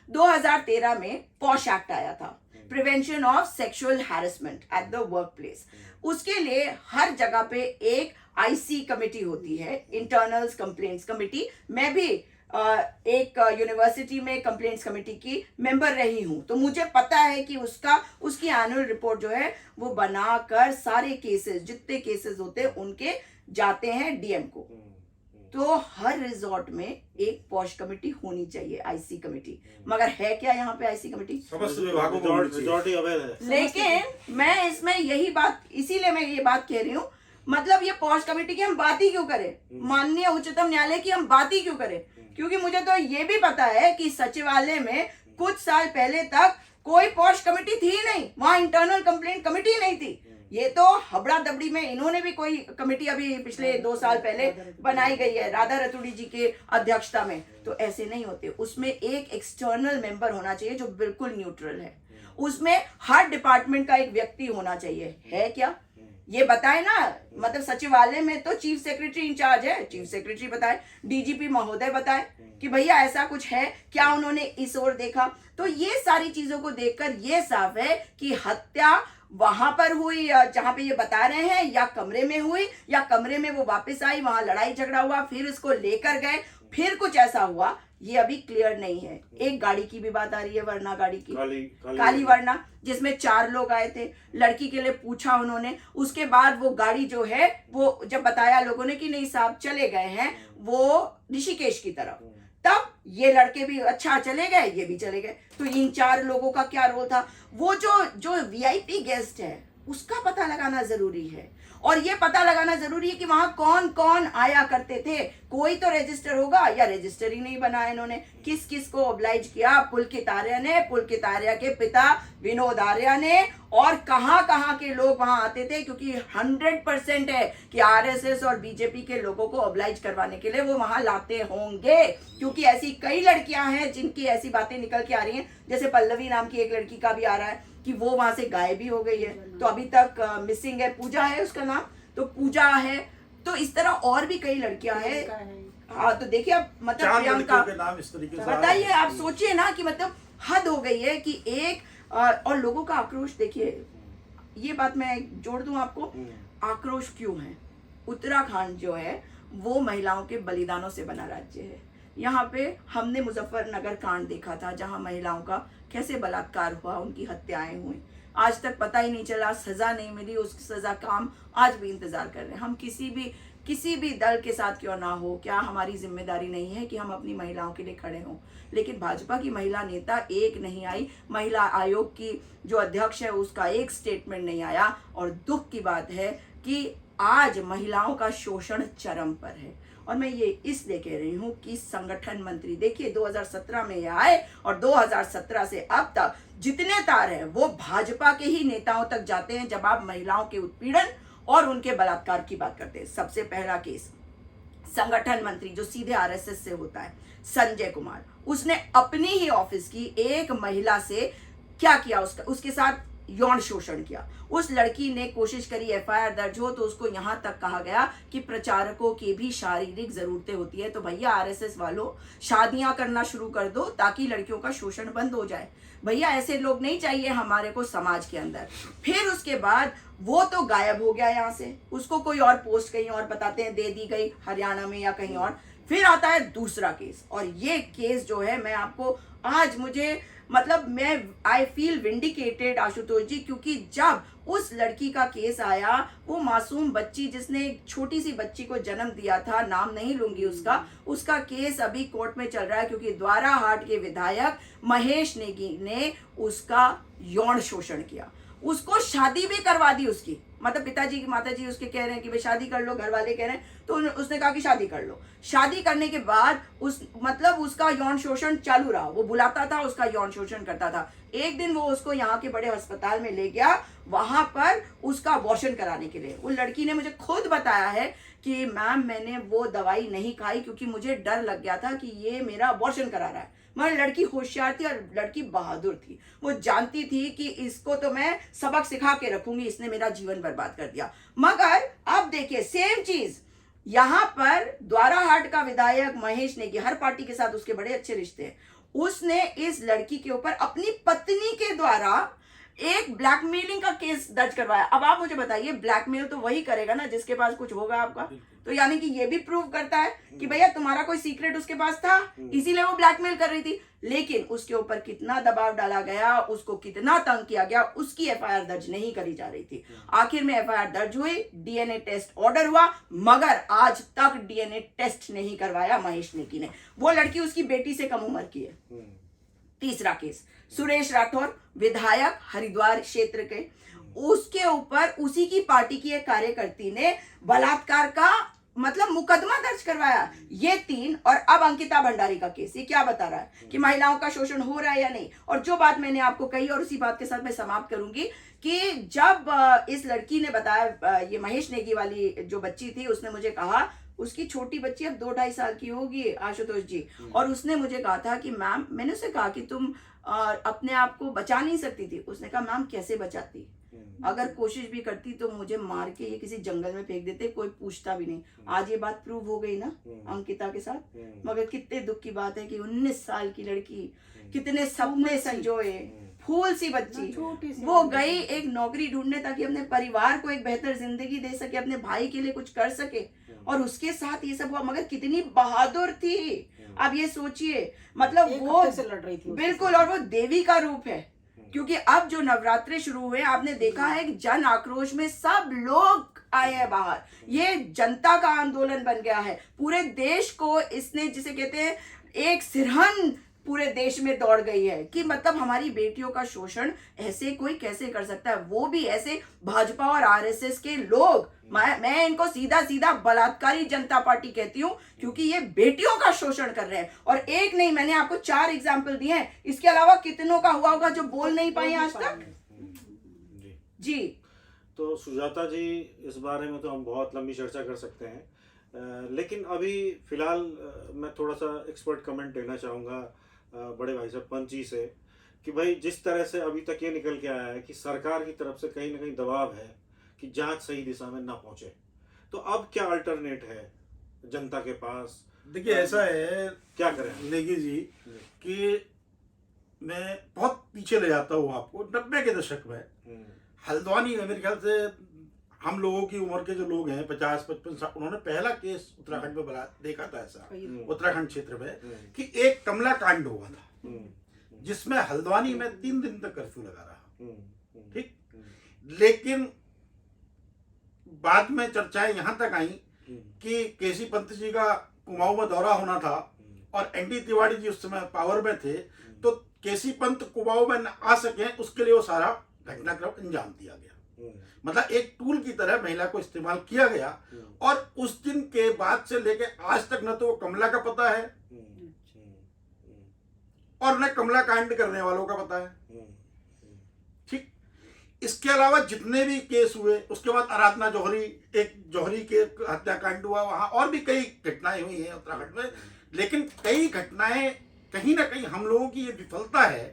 2013 में पॉश एक्ट आया था, prevention of sexual harassment at the work place. उसके लिए हर जगह पे एक आईसी कमेटी होती है, इंटरनल्स कंप्लेंट्स कमेटी। मैं भी एक यूनिवर्सिटी में कंप्लेंट्स कमेटी की मेंबर रही हूं, तो मुझे पता है कि उसकी एनुअल रिपोर्ट जो है वो बनाकर सारे केसेस, जितने केसेस होते हैं उनके जाते हैं डीएम को। तो हर रिजॉर्ट में एक पॉश कमेटी होनी चाहिए, आईसी कमेटी। मगर है क्या यहाँ पे आईसी कमेटी? समस्त विभागों में रिजॉर्ट अवेयर है। लेकिन मैं इसमें यही बात, इसीलिए मैं ये बात कह रही हूँ, मतलब ये पॉश कमेटी की हम बात ही क्यों करें, माननीय उच्चतम न्यायालय की हम बात ही क्यों करें? क्योंकि मुझे तो ये भी पता है कि सचिवालय में कुछ साल पहले तक कोई पॉश कमेटी थी ही नहीं, वहां इंटरनल कंप्लेंट कमेटी नहीं थी। ये तो हबड़ा दबड़ी में इन्होंने भी कोई कमेटी अभी पिछले 2 साल पहले बनाई गई है राधा रतुड़ी जी के अध्यक्षता में। तो ऐसे नहीं होते, उसमें एक एक्सटर्नल मेंबर होना चाहिए जो बिल्कुल न्यूट्रल है। उसमें हर डिपार्टमेंट का एक व्यक्ति होना चाहिए। है क्या ये बताए ना? मतलब सचिवालय में तो चीफ सेक्रेटरी इंचार्ज है, चीफ सेक्रेटरी बताए, डीजीपी महोदय बताए कि भैया ऐसा कुछ है क्या, उन्होंने इस ओर देखा। तो ये सारी चीजों को देखकर ये साफ है कि हत्या वहां पर हुई जहां पे ये बता रहे हैं, या कमरे में हुई, या कमरे में वो वापस आई, वहां लड़ाई झगड़ा हुआ, फिर इसको लेकर गए, फिर कुछ ऐसा हुआ, ये अभी क्लियर नहीं है। एक गाड़ी की भी बात आ रही है, वरना गाड़ी की, काली वरना, जिसमें 4 लोग आए थे। लड़की के लिए पूछा उन्होंने, उसके बाद वो गाड़ी जो है वो जब बताया लोगों ने कि नहीं साहब चले गए हैं वो ऋषिकेश की तरफ, तब ये लड़के भी अच्छा चले गए, ये भी चले गए। तो इन 4 लोगों का क्या रोल था? वो जो वीआईपी गेस्ट है उसका पता लगाना जरूरी है, और ये पता लगाना जरूरी है कि वहां कौन कौन आया करते थे। कोई तो रजिस्टर होगा, या रजिस्टर ही नहीं बनाया इन्होंने। किस किस को ऑब्लाइज किया? पुलकित आर्य ने, पुलकित आर्य के पिता विनोद आर्य ने, और कहां कहां के लोग वहां आते थे, क्योंकि 100% है कि आरएसएस और बीजेपी के लोगों को ऑब्लाइज करवाने के लिए वो वहां लाते होंगे, क्योंकि ऐसी कई लड़कियां हैं जिनकी ऐसी बातें निकल के आ रही हैं। जैसे पल्लवी नाम की एक लड़की का भी आ रहा है कि वो वहां से गायब भी हो गई है, तो अभी तक मिसिंग है। पूजा है उसका नाम, तो पूजा है। तो इस तरह और भी कई लड़कियां हैं। हाँ, तो देखिए अब मतलब प्रियंका के नाम इस तरीके से बताइए, आप सोचिए ना कि मतलब हद हो गई है कि एक और लोगों का आक्रोश देखिए। ये बात मैं जोड़ दूं आपको, आक्रोश क्यों है? उत्तराखंड जो है वो महिलाओं के बलिदानों से बना राज्य है। यहाँ पे हमने मुजफ्फरनगर कांड देखा था, जहाँ महिलाओं का कैसे बलात्कार हुआ, उनकी हत्याएं हुई, आज तक पता ही नहीं चला, सजा नहीं मिली, उस सजा का हम आज भी इंतजार कर रहे हैं। हम किसी भी दल के साथ क्यों ना हो, क्या हमारी जिम्मेदारी नहीं है कि हम अपनी महिलाओं के लिए खड़े हों? लेकिन भाजपा की महिला नेता एक नहीं आई, महिला आयोग की जो अध्यक्ष है उसका एक स्टेटमेंट नहीं आया। और दुख की बात है कि आज महिलाओं का शोषण चरम पर है। और मैं ये इसलिए कह रही हूँ कि संगठन मंत्री, देखिए 2017 में ये आए और 2017 से अब तक जितने तार हैं वो भाजपा के ही नेताओं तक जाते हैं जब आप महिलाओं के उत्पीड़न और उनके बलात्कार की बात करते हैं। सबसे पहला केस संगठन मंत्री जो सीधे आरएसएस से होता है, संजय कुमार, उसने अपनी ही ऑफिस की एक महिला से क्या किया, उसके साथ यौन शोषण किया। उस लड़की ने कोशिश करी एफआईआर दर्ज हो तो उसको यहां तक कहा गया कि प्रचारकों की भी शारीरिक जरूरतें होती है, तो भैया आरएसएस वालों शादियां करना शुरू कर दो ताकि लड़कियों का शोषण बंद हो जाए। भैया ऐसे लोग नहीं चाहिए हमारे को समाज के अंदर। फिर उसके बाद वो तो गायब हो गया यहाँ से, उसको कोई और पोस्ट कहीं और बताते हैं दे दी गई हरियाणा में या कहीं और। फिर आता है दूसरा केस, और ये केस जो है मैं आपको आज मुझे मतलब मैं आई फील विंडिकेटेड आशुतोष जी, क्योंकि जब उस लड़की का केस आया, वो मासूम बच्ची जिसने एक छोटी सी बच्ची को जन्म दिया था, नाम नहीं लूंगी उसका केस अभी कोर्ट में चल रहा है क्योंकि द्वाराहाट के विधायक महेश नेगी ने उसका यौन शोषण किया, उसको शादी भी करवा दी उसकी, मतलब पिताजी की माताजी उसके कह रहे हैं कि भाई शादी कर लो, घर वाले कह रहे हैं, तो उसने कहा कि शादी कर लो। शादी करने के बाद उसका यौन शोषण चालू रहा, वो बुलाता था, उसका यौन शोषण करता था। एक दिन वो उसको यहाँ के बड़े अस्पताल में ले गया, वहां पर उसका अबॉर्शन कराने के लिए। वो लड़की ने मुझे खुद बताया है कि मैम मैंने वो दवाई नहीं खाई क्योंकि मुझे डर लग गया था कि ये मेरा अबॉर्शन करा रहा है। मगर लड़की होशियार थी और लड़की बहादुर थी, वो जानती थी कि इसको तो मैं सबक सिखा के रखूंगी, इसने मेरा जीवन बर्बाद कर दिया। मगर अब देखिए सेम चीज यहाँ पर द्वाराहाट का विधायक महेश नेगी, हर पार्टी के साथ उसके बड़े अच्छे रिश्ते हैं, उसने इस लड़की के ऊपर अपनी पत्नी के द्वारा एक ब्लैकमेलिंग का केस दर्ज करवाया। अब आप मुझे बताइए, ब्लैकमेल तो वही करेगा ना जिसके पास कुछ होगा आपका, तो यानी कि ये भी प्रूव करता है कि भैया तुम्हारा कोई सीक्रेट उसके पास था, इसीलिए वो ब्लैकमेल कर रही थी। लेकिन उसके ऊपर कितना दबाव डाला गया, उसको कितना तंग किया गया, उसकी एफआईआर दर्ज नहीं करी जा रही थी। आखिर में एफआईआर दर्ज हुई, डीएनए टेस्ट ऑर्डर हुआ, मगर आज तक डीएनए टेस्ट नहीं करवाया महेश नेगी ने। वो लड़की उसकी बेटी से कम उम्र की है। तीसरा केस सुरेश राठौर, विधायक हरिद्वार क्षेत्र के, उसके ऊपर उसी की पार्टी की एक कार्यकर्ती ने बलात्कार का मतलब मुकदमा दर्ज करवाया। ये तीन, और अब अंकिता भंडारी का केस, ये क्या बता रहा है कि महिलाओं का शोषण हो रहा है या नहीं। और जो बात मैंने आपको कही और उसी बात के साथ मैं समाप्त करूंगी कि जब इस लड़की ने बताया, ये महेश नेगी वाली जो बच्ची थी, उसने मुझे कहा, उसकी छोटी बच्ची अब 2-2.5 साल की होगी आशुतोष जी, और उसने मुझे कहा था कि मैम, मैंने उससे कहा कि तुम अपने आप को बचा नहीं सकती थी। उसने कहा मैम कैसे बचाती, अगर कोशिश भी करती तो मुझे मार के ये किसी जंगल में फेंक देते, कोई पूछता भी नहीं। आज ये बात प्रूव हो गई ना अंकिता के साथ। मगर कितने दुख की बात है कि 19 साल की लड़की, कितने सपने संजोए, फूल सी बच्ची, वो गई एक नौकरी ढूंढने ताकि अपने परिवार को एक बेहतर जिंदगी दे सके, अपने भाई के लिए कुछ कर सके, और उसके साथ ये सब हुआ। मगर कितनी बहादुर थी, आप ये सोचिए, मतलब वो लड़ रही थी बिल्कुल, और वो देवी का रूप है। क्योंकि अब जो नवरात्रे शुरू हुए, आपने देखा है कि जन आक्रोश में सब लोग आए हैं बाहर, ये जनता का आंदोलन बन गया है। पूरे देश को इसने, जिसे कहते हैं, एक सिरहन पूरे देश में दौड़ गई है कि मतलब हमारी बेटियों का शोषण ऐसे कोई कैसे कर सकता है, वो भी ऐसे भाजपा और आरएसएस के लोग। मैं इनको सीधा सीधा बलात्कारी जनता पार्टी कहती हूँ, क्योंकि ये बेटियों का शोषण कर रहे हैं। और एक नहीं, मैंने आपको 4 एग्जाम्पल दिए हैं, इसके अलावा कितनों का हुआ होगा जो बोल नहीं पाए आज तक। जी तो सुजाता जी, इस बारे में तो हम बहुत लंबी चर्चा कर सकते हैं, लेकिन अभी फिलहाल मैं थोड़ा सा एक्सपर्ट कमेंट देना चाहूँगा बड़े भाई साहब पंच जी से, कि भाई जिस तरह से अभी तक ये निकल के आया है कि सरकार की तरफ से कहीं ना कहीं दबाव है कि जांच सही दिशा में ना पहुंचे, तो अब क्या अल्टरनेट है जनता के पास? देखिए ऐसा है, क्या करें नेगी जी, कि मैं बहुत पीछे ले जाता हूँ आपको, 90 के दशक में हल्द्वानी में, मेरे ख्याल से हम लोगों की उम्र के जो लोग हैं 50-55 साल, उन्होंने पहला केस उत्तराखंड में बना देखा था ऐसा, उत्तराखंड क्षेत्र में, कि एक कमला कांड हुआ था जिसमें हल्द्वानी में 3 दिन तक कर्फ्यू लगा रहा। ठीक, लेकिन बाद में चर्चाएं यहां तक आई कि केसी पंत जी का कुमाऊं में दौरा होना था और एनडी तिवारी जी उस समय पावर में थे, तो केसी पंत कुमाऊं में न आ सके उसके लिए वो सारा घटनाक्रम अंजाम दिया गया। मतलब एक टूल की तरह महिला को इस्तेमाल किया गया, और उस दिन के बाद से लेके आज तक न तो वो कमला का पता है और न कमला कांड करने वालों का पता है। ठीक, इसके अलावा जितने भी केस हुए, उसके बाद आराधना जौहरी, एक जौहरी के हत्याकांड हुआ, वहां और भी कई घटनाएं हुई हैं उत्तराखंड में। लेकिन कई घटनाएं कहीं ना कहीं हम लोगों की ये विफलता है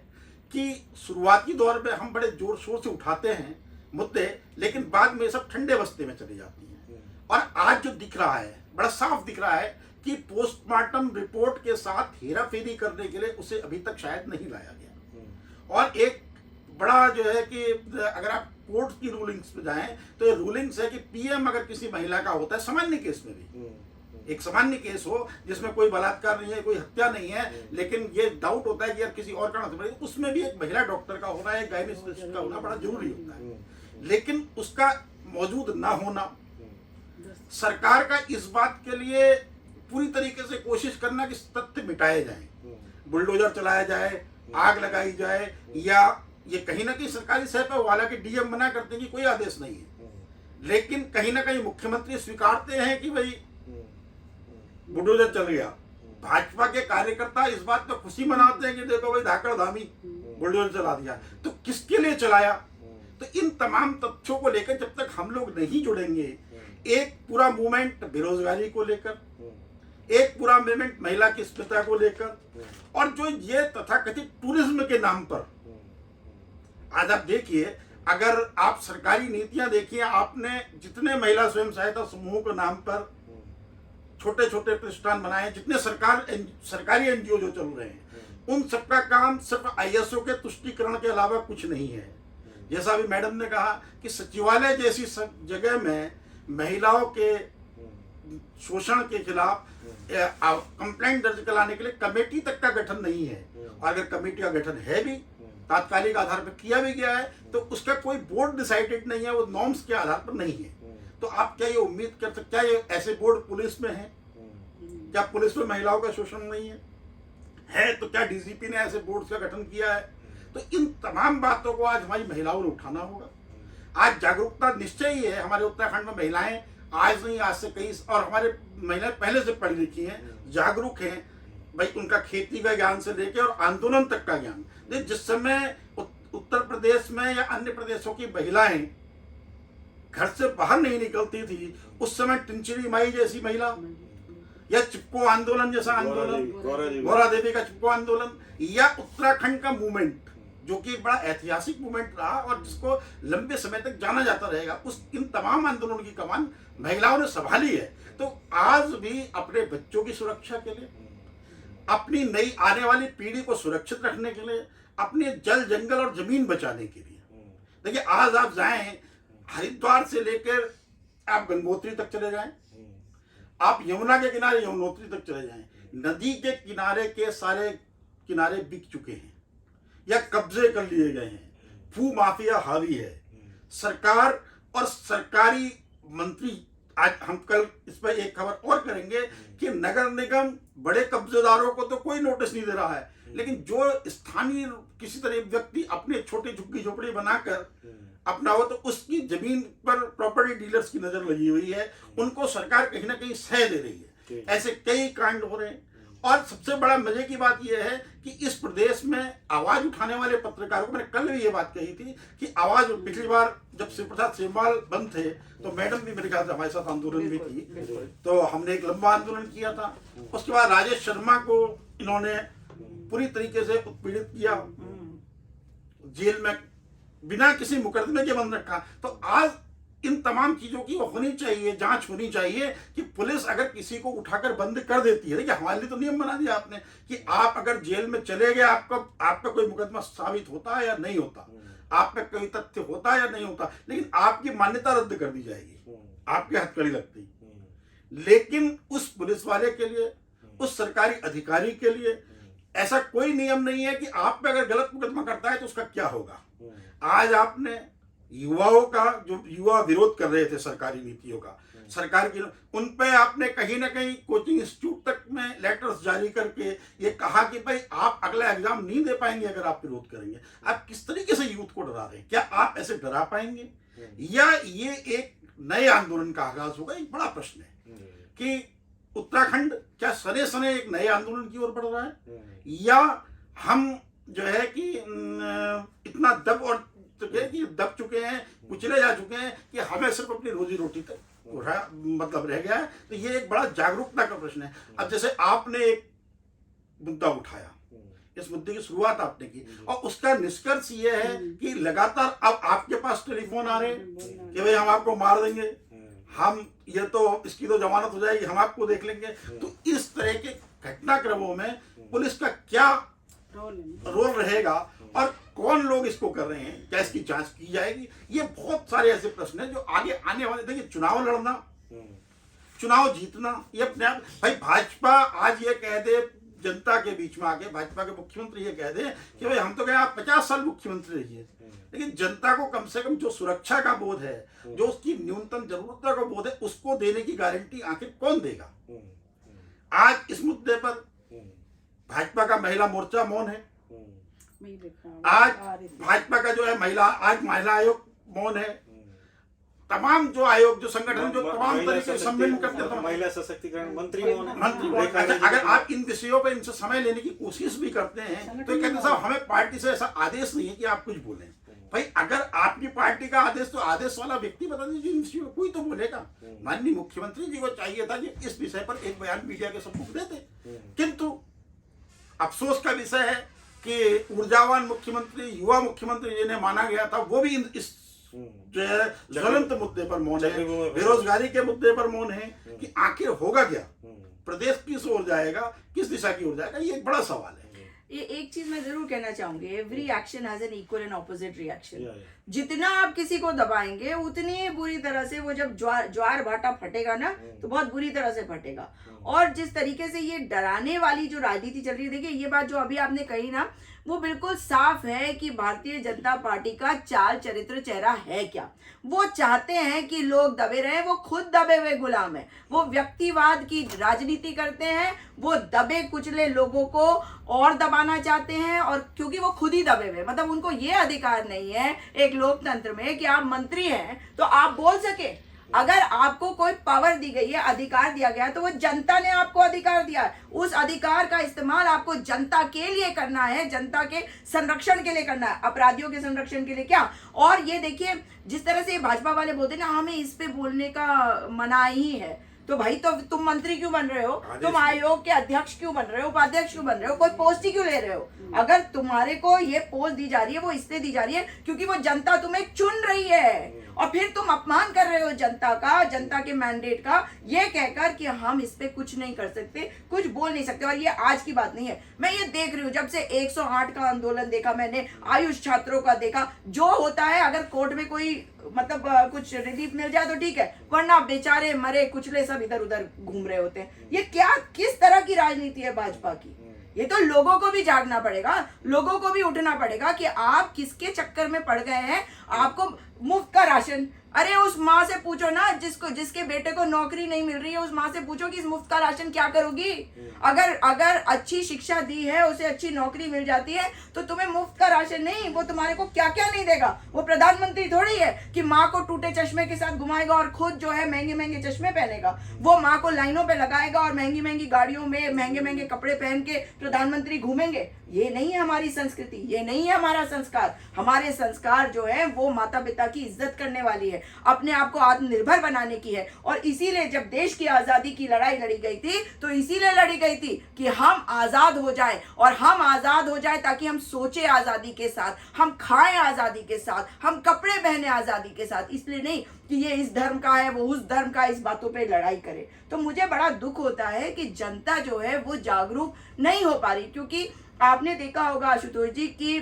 कि शुरुआती दौर में हम बड़े जोर शोर से उठाते हैं मुद्दे, लेकिन बाद में सब ठंडे बस्ते में चली जाती हैं। और आज जो दिख रहा है, बड़ा साफ दिख रहा है कि पोस्टमार्टम रिपोर्ट के साथ हेराफेरी करने के लिए उसे अभी तक शायद नहीं लाया गया। और एक बड़ा जो है कि अगर आप कोर्ट की रूलिंग्स पे जाएं तो ये रूलिंग्स है कि पीएम अगर किसी महिला का होता है, सामान्य केस में भी, एक सामान्य केस हो जिसमें कोई बलात्कार नहीं है, कोई हत्या नहीं है, लेकिन ये डाउट होता है कि यार किसी और कारण से, उसमें भी एक महिला डॉक्टर का होना, एक गायनेकोलॉजिस्ट का होना बड़ा जरूरी होता है। लेकिन उसका मौजूद ना होना, सरकार का इस बात के लिए पूरी तरीके से कोशिश करना कि तथ्य मिटाए जाएं, बुलडोजर चलाया जाए, आग लगाई जाए, या ये कहीं ना कहीं सरकारी सह पे, हालांकि डीएम मना करते हैं कि कोई आदेश नहीं है, लेकिन कहीं ना कहीं मुख्यमंत्री स्वीकारते हैं कि भाई बुलडोजर चल गया। भाजपा के कार्यकर्ता इस बात पर खुशी मनाते हैं कि देखो भाई धाकड़ धामी बुलडोजर चला दिया, तो किसके लिए चलाया? तो इन तमाम तथ्यों को लेकर जब तक हम लोग नहीं जुड़ेंगे, एक पूरा मूवमेंट बेरोजगारी को लेकर, एक पूरा मूवमेंट महिला की स्थिरता को लेकर, और जो ये तथाकथित टूरिज्म के नाम पर, आज आप देखिए, अगर आप सरकारी नीतियां देखिए, आपने जितने महिला स्वयं सहायता समूहों के नाम पर छोटे छोटे प्रतिष्ठान बनाए, जितने सरकारी एनजीओ जो चल रहे हैं, उन सबका काम सिर्फ आईएसओ के तुष्टिकरण के अलावा कुछ नहीं है। जैसा अभी मैडम ने कहा कि सचिवालय जैसी जगह में महिलाओं के शोषण के खिलाफ कंप्लेंट दर्ज कराने के लिए कमेटी तक का गठन नहीं है, और अगर कमेटी का गठन है भी, तात्कालिक आधार पर किया भी गया है, तो उसका कोई बोर्ड डिसाइडेड नहीं है, वो नॉर्म्स के आधार पर नहीं है। तो आप क्या ये उम्मीद कर सकते, क्या ये ऐसे बोर्ड पुलिस में है? क्या पुलिस में महिलाओं का शोषण नहीं है? तो क्या डीजीपी ने ऐसे बोर्ड का गठन किया है? तो इन तमाम बातों को आज हमारी महिलाओं ने उठाना होगा। आज जागरूकता निश्चय ही है। हमारे उत्तराखंड में महिलाएं आज नहीं, आज से कई, और हमारे महिलाएं पहले से पढ़ी लिखी हैं, जागरूक हैं भाई, उनका खेती का ज्ञान से लेकर और आंदोलन तक का ज्ञान। जिस समय उत्तर प्रदेश में या अन्य प्रदेशों की महिलाएं घर से बाहर नहीं निकलती थी, उस समय टिंचरी माई जैसी महिला, या चिपको आंदोलन जैसा आंदोलन, गौरा देवी का चिपको आंदोलन, या उत्तराखंड का मूवमेंट जो कि एक बड़ा ऐतिहासिक मूवमेंट रहा और जिसको लंबे समय तक जाना जाता रहेगा, उस इन तमाम आंदोलनों की कमान महिलाओं ने संभाली है। तो आज भी अपने बच्चों की सुरक्षा के लिए, अपनी नई आने वाली पीढ़ी को सुरक्षित रखने के लिए, अपने जल जंगल और जमीन बचाने के लिए, देखिए आज आप जाएं हरिद्वार से लेकर आप गंगोत्री तक चले जाएं, आप यमुना के किनारे यमुनोत्री तक चले जाएं, नदी के किनारे के सारे किनारे बिक चुके हैं या कब्जे कर लिए गए हैं, भू माफिया हावी है। सरकार और सरकारी मंत्री, आज हम कल इस पर एक खबर और करेंगे कि नगर निगम बड़े कब्जेदारों को तो कोई नोटिस नहीं दे रहा है, लेकिन जो स्थानीय किसी तरह व्यक्ति अपने छोटे झुग्गी झोपड़ी बनाकर अपना हो, तो उसकी जमीन पर प्रॉपर्टी डीलर्स की नजर लगी हुई है, उनको सरकार कहीं ना कहीं सह दे रही है। ऐसे कई कांड हो रहे हैं। और सबसे बड़ा मजे की बात यह है कि इस प्रदेश में आवाज उठाने वाले पत्रकारों को, मैंने कल भी ये बात कही थी कि आवाज, पिछली बार जब शिव प्रसाद सेमवाल बंद थे तो मैडम भी मेरे ख्याल से हमारे साथ आंदोलन भी थी, तो हमने एक लंबा आंदोलन किया था। उसके बाद राजेश शर्मा को इन्होंने पूरी तरीके से उत्पीड़ित किया, जेल में बिना किसी मुकदमे के बंद रखा। तो आज इन तमाम चीजों की होनी चाहिए, जांच होनी चाहिए कि पुलिस अगर किसी को उठाकर बंद कर देती है, देखिए हमारे लिए तो नियम बना दिया आपने कि आप अगर जेल में चले गए, आपका कोई मुकदमा साबित होता है या नहीं होता, आप पे कोई तथ्य होता या नहीं होता, लेकिन आपकी मान्यता रद्द कर दी जाएगी आपके हथकड़ी लगती। लेकिन उस पुलिस वाले के लिए, उस सरकारी अधिकारी के लिए ऐसा कोई नियम नहीं है कि आप पे अगर गलत मुकदमा करता है तो उसका क्या होगा। आज आपने युवाओं का, जो युवा विरोध कर रहे थे सरकारी नीतियों का, सरकार की, उन पे आपने कहीं ना कहीं कोचिंग इंस्टीट्यूट तक में लेटर्स जारी करके ये कहा कि भाई आप अगला एग्जाम नहीं दे पाएंगे अगर आप विरोध करेंगे। आप किस तरीके से यूथ को डरा रहे हैं? क्या आप ऐसे डरा पाएंगे या ये एक नए आंदोलन का आगाज होगा? एक बड़ा प्रश्न है कि उत्तराखंड क्या सने सने एक नए आंदोलन की ओर बढ़ रहा है, या हम जो है कि इतना दब चुके हैं, कुचले जा चुके हैं कि हमें सिर्फ अपनी रोजी रोटी तक मतलब रह गया है। तो ये एक बड़ा जागरूकता का प्रश्न है। अब जैसे आपने एक मुद्दा उठाया, इस मुद्दे की शुरुआत आपने की और उसका निष्कर्ष ये है कि लगातार अब आपके पास टेलीफोन आ रहे हैं कि भाई हम आपको मार देंगे, हम ये तो इसकी तो जमानत हो जाएगी, हम आपको देख लेंगे। तो इस तरह के घटनाक्रमों में पुलिस का क्या रोल रहेगा और कौन लोग इसको कर रहे हैं, क्या इसकी जांच की जाएगी? ये बहुत सारे ऐसे प्रश्न हैं जो आगे आने वाले। देखिए, चुनाव लड़ना, चुनाव जीतना, ये अपने आप, भाई भाजपा आज ये कह दे जनता के बीच में आके, भाजपा के मुख्यमंत्री ये कह दे कि भाई हम तो कहें आप 50 साल मुख्यमंत्री रहिए, लेकिन जनता को कम से कम जो सुरक्षा का बोध है, जो उसकी न्यूनतम जरूरतों का बोध है, उसको देने की गारंटी आखिर कौन देगा? आज इस मुद्दे पर भाजपा का महिला मोर्चा मौन है, आज भाजपा का जो है महिला आयोग मौन है, तमाम जो आयोग, जो संगठन, जो तमाम तरीके से सम्मेलन करते हैं, महिला सशक्तिकरण मंत्री अगर आप इन विषयों पर इनसे समय लेने की कोशिश भी करते हैं तो कहते हैं साहब हमें पार्टी से ऐसा आदेश नहीं है कि आप कुछ बोलें। भाई अगर आपकी पार्टी का आदेश, तो आदेश वाला व्यक्ति बता दीजिए, इन विषयों कोई तो बोलेगा। माननीय मुख्यमंत्री जी को चाहिए था कि इस विषय पर एक बयान मीडिया के सम्मुख देते, किंतु अफसोस का विषय है कि ऊर्जावान मुख्यमंत्री, युवा मुख्यमंत्री जिन्हें माना गया था, वो भी इस जो है ज्वलंत मुद्दे पर मौन है, बेरोजगारी के मुद्दे पर मौन है कि आखिर होगा क्या, प्रदेश किस ओर जाएगा, किस दिशा की ओर जाएगा, ये एक बड़ा सवाल है। ये एक चीज मैं जरूर कहना चाहूंगी, every action has an equal and opposite reaction. जितना आप किसी को दबाएंगे उतनी बुरी तरह से वो, जब ज्वार भाटा फटेगा ना, तो बहुत बुरी तरह से फटेगा। और जिस तरीके से ये डराने वाली जो राजनीति चल रही है, देखिए ये बात जो अभी आपने कही ना, वो बिल्कुल साफ है कि भारतीय जनता पार्टी का चाल चरित्र चेहरा है क्या। वो चाहते हैं कि लोग दबे रहें, वो खुद दबे हुए गुलाम है, वो व्यक्तिवाद की राजनीति करते हैं, वो दबे कुचले लोगों को और दबाना चाहते हैं, और क्योंकि वो खुद ही दबे हुए, मतलब उनको ये अधिकार नहीं है एक लोकतंत्र में कि आप मंत्री हैं तो आप बोल सके। अगर आपको कोई पावर दी गई है, अधिकार दिया गया है, तो वो जनता ने आपको अधिकार दिया है, उस अधिकार का इस्तेमाल आपको जनता के लिए करना है, जनता के संरक्षण के लिए करना है, अपराधियों के संरक्षण के लिए क्या। और ये देखिए, जिस तरह से भाजपा वाले बोलते हैं ना, हमें इस पे बोलने का मनाही है, तो भाई तो तुम मंत्री क्यों बन रहे हो, तुम आयोग के अध्यक्ष क्यों बन रहे हो, उपाध्यक्ष क्यों बन रहे हो, कोई पोस्ट ही क्यों ले रहे हो? अगर तुम्हारे को ये पोस्ट दी जा रही है, वो इसलिए दी जा रही है क्योंकि वो जनता तुम्हें चुन रही है, और फिर तुम अपमान कर रहे हो जनता का, जनता के मैंडेट का, ये कहकर कि हम इस पे कुछ नहीं कर सकते, कुछ बोल नहीं सकते। और ये आज की बात नहीं है, मैं ये देख रही हूँ, जब से 108 का आंदोलन देखा मैंने, आयुष छात्रों का देखा, जो होता है, अगर कोर्ट में कोई मतलब कुछ रिलीफ मिल जाए तो ठीक है, वरना बेचारे मरे कुचले सब इधर उधर घूम रहे होते हैं। ये क्या, किस तरह की राजनीति है भाजपा की? ये तो लोगों को भी जागना पड़ेगा, लोगों को भी उठना पड़ेगा कि आप किसके चक्कर में पड़ गए हैं। आपको मुफ्त का राशन, अरे उस माँ से पूछो ना जिसके बेटे को नौकरी नहीं मिल रही है, उस माँ से पूछो कि इस मुफ्त का राशन क्या करोगी। अगर अच्छी शिक्षा दी है, उसे अच्छी नौकरी मिल जाती है, तो तुम्हें मुफ्त का राशन नहीं, वो तुम्हारे को क्या क्या नहीं देगा। वो प्रधानमंत्री थोड़ी है कि माँ को टूटे चश्मे के साथ घुमाएगा और खुद जो है महंगे महंगे चश्मे पहनेगा। वो माँ को लाइनों पे लगाएगा और महंगी महंगी गाड़ियों में महंगे महंगे कपड़े पहन के प्रधानमंत्री घूमेंगे। ये नहीं है हमारी संस्कृति, ये नहीं है हमारा संस्कार। हमारे संस्कार जो है वो माता पिता की इज्जत करने वाली है, अपने आप को आत्मनिर्भर बनाने की है। और इसीलिए जब देश की आजादी की लड़ाई लड़ी गई थी, तो इसीलिए लड़ी गई थी कि हम आजाद हो जाएं, और हम आजाद हो जाएं ताकि हम सोचे आजादी के साथ, हम खाएं आजादी के साथ, हम कपड़े पहने आजादी के साथ। इसलिए नहीं कि ये इस धर्म का है, वो उस धर्म का, इस बातों पे लड़ाई करे। तो मुझे बड़ा दुख होता है कि जनता जो है वो जागरूक नहीं हो पा रही, क्योंकि आपने देखा होगा आशुतोष जी कि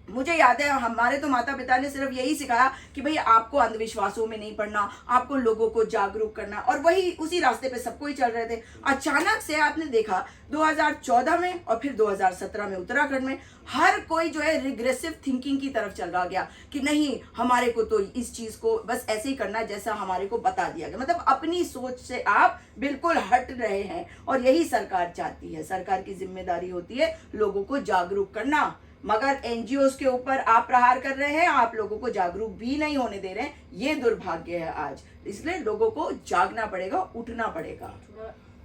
मुझे याद है हमारे तो माता पिता ने सिर्फ यही सिखाया कि भाई आपको अंधविश्वासों में नहीं पड़ना, आपको लोगों को जागरूक करना, और वही उसी रास्ते पे सबको ही चल रहे थे। अचानक से आपने देखा 2014 में और फिर 2017 में उत्तराखंड में हर कोई जो है रिग्रेसिव थिंकिंग की तरफ चल रहा गया कि नहीं हमारे को तो इस चीज को बस ऐसे ही करना है जैसा हमारे को बता दिया गया। मतलब अपनी सोच से आप बिल्कुल हट रहे हैं, और यही सरकार चाहती है। सरकार की जिम्मेदारी होती है लोगों को जागरूक करना, मगर एनजीओज के ऊपर आप प्रहार कर रहे हैं, आप लोगों को जागरूक भी नहीं होने दे रहे हैं। ये दुर्भाग्य है आज, इसलिए लोगों को जागना पड़ेगा, उठना पड़ेगा।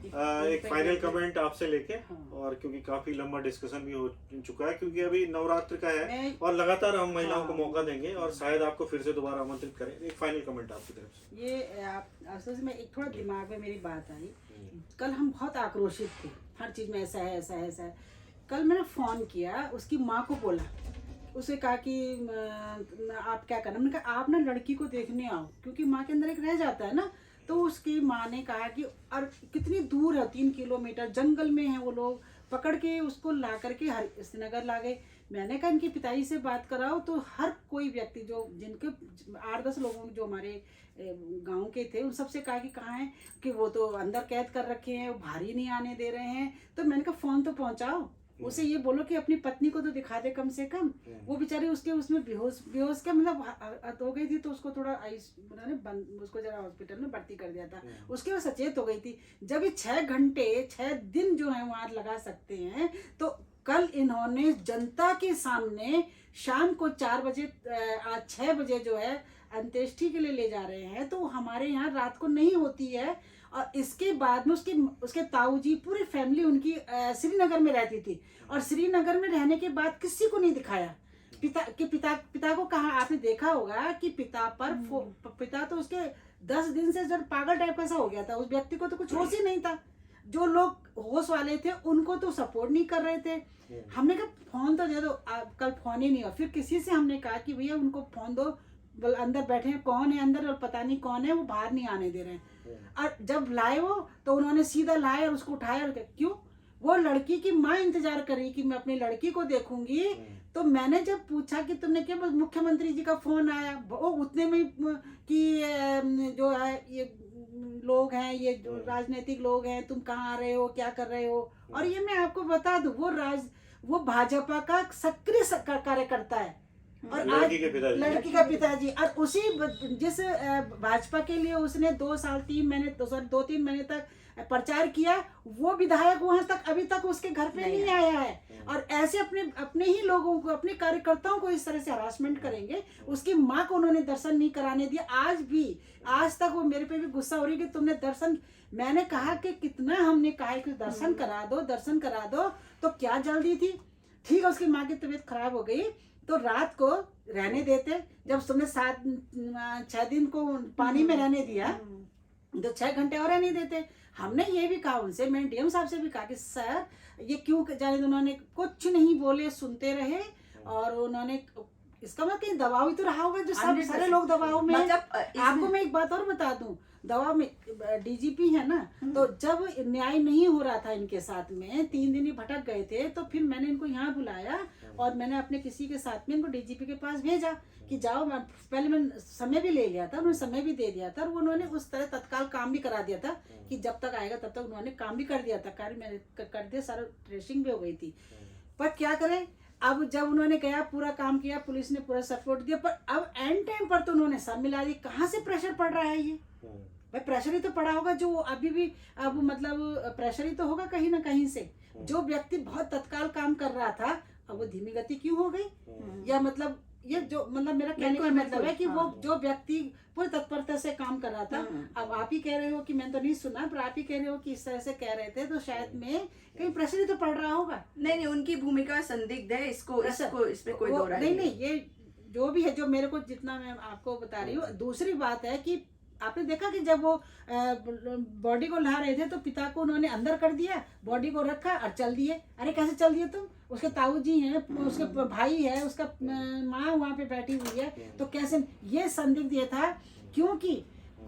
एक फाइनल कमेंट आपसे लेके, हाँ। और क्योंकि काफी लंबा डिस्कसन भी हो चुका है, क्योंकि अभी नवरात्र का है मैं- और लगातार हम महिलाओं को हाँ। मौका देंगे और शायद आपको फिर से दोबारा आमंत्रित करें। एक फाइनल कमेंट आपकी तरफ से। ये आप अफसोस में एक थोड़ा दिमाग में मेरी बात आई। कल हम बहुत आक्रोशित थे, हर चीज़ में ऐसा है ऐसा है ऐसा है। कल मैंने फ़ोन किया, उसकी माँ को बोला, उसे कहा कि आप क्या करना। मैंने कहा आप ना लड़की को देखने आओ, क्योंकि माँ के अंदर एक रह जाता है ना। तो उसकी माँ ने कहा कि और कितनी दूर है, 3 किलोमीटर जंगल में है वो लोग, पकड़ के उसको ला करके श्रीनगर ला गए। मैंने कहा इनकी पिताजी से बात कराओ। तो हर कोई व्यक्ति जो जिनके 8-10 लोगों जो हमारे गांव के थे, उन सबसे कहा कि कहाँ हैं, कि वो तो अंदर कैद कर रखे हैं, वो बाहर ही नहीं आने दे रहे हैं। तो मैंने कहा फ़ोन तो पहुंचाओ, उसे ये बोलो कि अपनी पत्नी को तो दिखा दे कम से कम। वो बेचारी उसके उसमें बेहोश का मतलब हो गई थी, तो उसको थोड़ा उन्होंने बंद, उसको जरा हॉस्पिटल में भर्ती कर दिया था। उसके बाद सचेत हो गई थी। जब ये 6 घंटे 6 दिन जो है वहाँ लगा सकते हैं, तो कल इन्होंने जनता के सामने शाम को 4 बजे आज 6 बजे जो है अंत्येष्टि के लिए ले जा रहे हैं। तो हमारे यहाँ रात को नहीं होती है। और इसके बाद में उसके ताऊ जी पूरी फैमिली उनकी श्रीनगर में रहती थी, और श्रीनगर में रहने के बाद किसी को नहीं दिखाया। पिता को कहा, आपने देखा होगा कि पिता तो उसके 10 दिन से जब पागल टाइप का सा हो गया था। उस व्यक्ति को तो कुछ होश ही नहीं था। जो लोग होश वाले थे उनको तो सपोर्ट नहीं कर रहे थे। हमने कहा फोन तो दे दो, कल फोन ही नहीं हुआ। फिर किसी से हमने कहा कि भैया उनको फोन दो, अंदर बैठे हैं, कौन है अंदर और पता नहीं कौन है, वो बाहर नहीं आने दे रहे हैं। और जब लाए वो, तो उन्होंने सीधा लाए और उसको उठाया। और क्यों? वो लड़की की माँ इंतजार कर रही कि मैं अपनी लड़की को देखूंगी। तो मैंने जब पूछा कि तुमने क्या, बस मुख्यमंत्री जी का फोन आया, वो उतने में कि जो है ये लोग हैं, ये जो राजनीतिक लोग हैं, तुम कहाँ आ रहे हो, क्या कर रहे हो। और ये मैं आपको बता दूं, वो भाजपा का सक्रिय कार्यकर्ता है। और लड़की का पिताजी, और उसी जिस भाजपा के लिए उसने 2-3 महीने तक प्रचार किया, वो विधायक वहां तक अभी तक उसके घर पे नहीं आया है। और ऐसे अपने ही लोगों को, अपने कार्यकर्ताओं को इस तरह से हरासमेंट करेंगे। उसकी माँ को उन्होंने दर्शन नहीं कराने दिया। आज तक वो मेरे पे भी गुस्सा हो रही है कि तुमने दर्शन। मैंने कहा कि कितना हमने कहा कि दर्शन करा दो, तो क्या जल्दी थी। ठीक है, उसकी माँ की तबीयत खराब हो गई, तो रात को रहने देते। जब तुमने 6 दिन को पानी में रहने दिया, तो 6 घंटे और रहने देते। हमने ये भी कहा उनसे, मैंने डीएम साहब से भी कहा कि सर ये क्यों जाने। उन्होंने कुछ नहीं बोले, सुनते रहे। और उन्होंने इसका मतलब कहीं दबाव ही तो रहा होगा, जो सब सारे लोग दबाव में। आपको मैं एक बात और बता दूं, दबाव में डीजीपी है ना, तो जब न्याय नहीं हो रहा था इनके साथ में, 3 दिन ही भटक गए थे, तो फिर मैंने इनको यहाँ बुलाया और मैंने अपने किसी के साथ में इनको डीजीपी के पास भेजा कि जाओ। पहले मैंने समय भी ले लिया था, उन्होंने समय भी दे दिया था, और उन्होंने उस तरह तत्काल काम भी करा दिया था कि जब तक आएगा तब तक उन्होंने काम भी कर दिया था। कार्य मैंने कर दिया, सारा ट्रेसिंग भी हो गई थी। पर क्या करें, अब जब उन्होंने गया, पूरा काम किया, पुलिस ने पूरा सपोर्ट दिया, पर अब एंड टाइम पर तो उन्होंने सब मिला दी। कहाँ से प्रेशर पड़ रहा है ये? भाई प्रेशर ही तो पड़ा होगा, जो अभी भी अब मतलब प्रेशर ही तो होगा कहीं ना कहीं से। जो व्यक्ति बहुत तत्काल काम कर रहा था, अब वो धीमी गति क्यों हो गई? या मतलब ये जो मतलब मेरा कहने का मतलब है कि वो जो व्यक्ति पूरी तत्परता से काम कर रहा था, अब आप ही कह रहे हो कि मैंने तो नहीं सुना, पर आप ही कह रहे हो कि इस तरह से कह रहे थे, तो शायद में कहीं प्रेशर ही तो पड़ रहा होगा। नहीं, उनकी भूमिका संदिग्ध है, इस पे कोई दो राय नहीं। ये जो भी है, जो मेरे को जितना मैं आपको बता रही हूँ। दूसरी बात है कि आपने देखा कि जब वो बॉडी को ला रहे थे, तो पिता को उन्होंने अंदर कर दिया, बॉडी को रखा और चल दिए। अरे कैसे चल दिए तुम? उसके ताऊ जी हैं, उसके भाई है, उसका माँ वहाँ पे बैठी हुई है, तो कैसे? ये संदिग्ध ये था, क्योंकि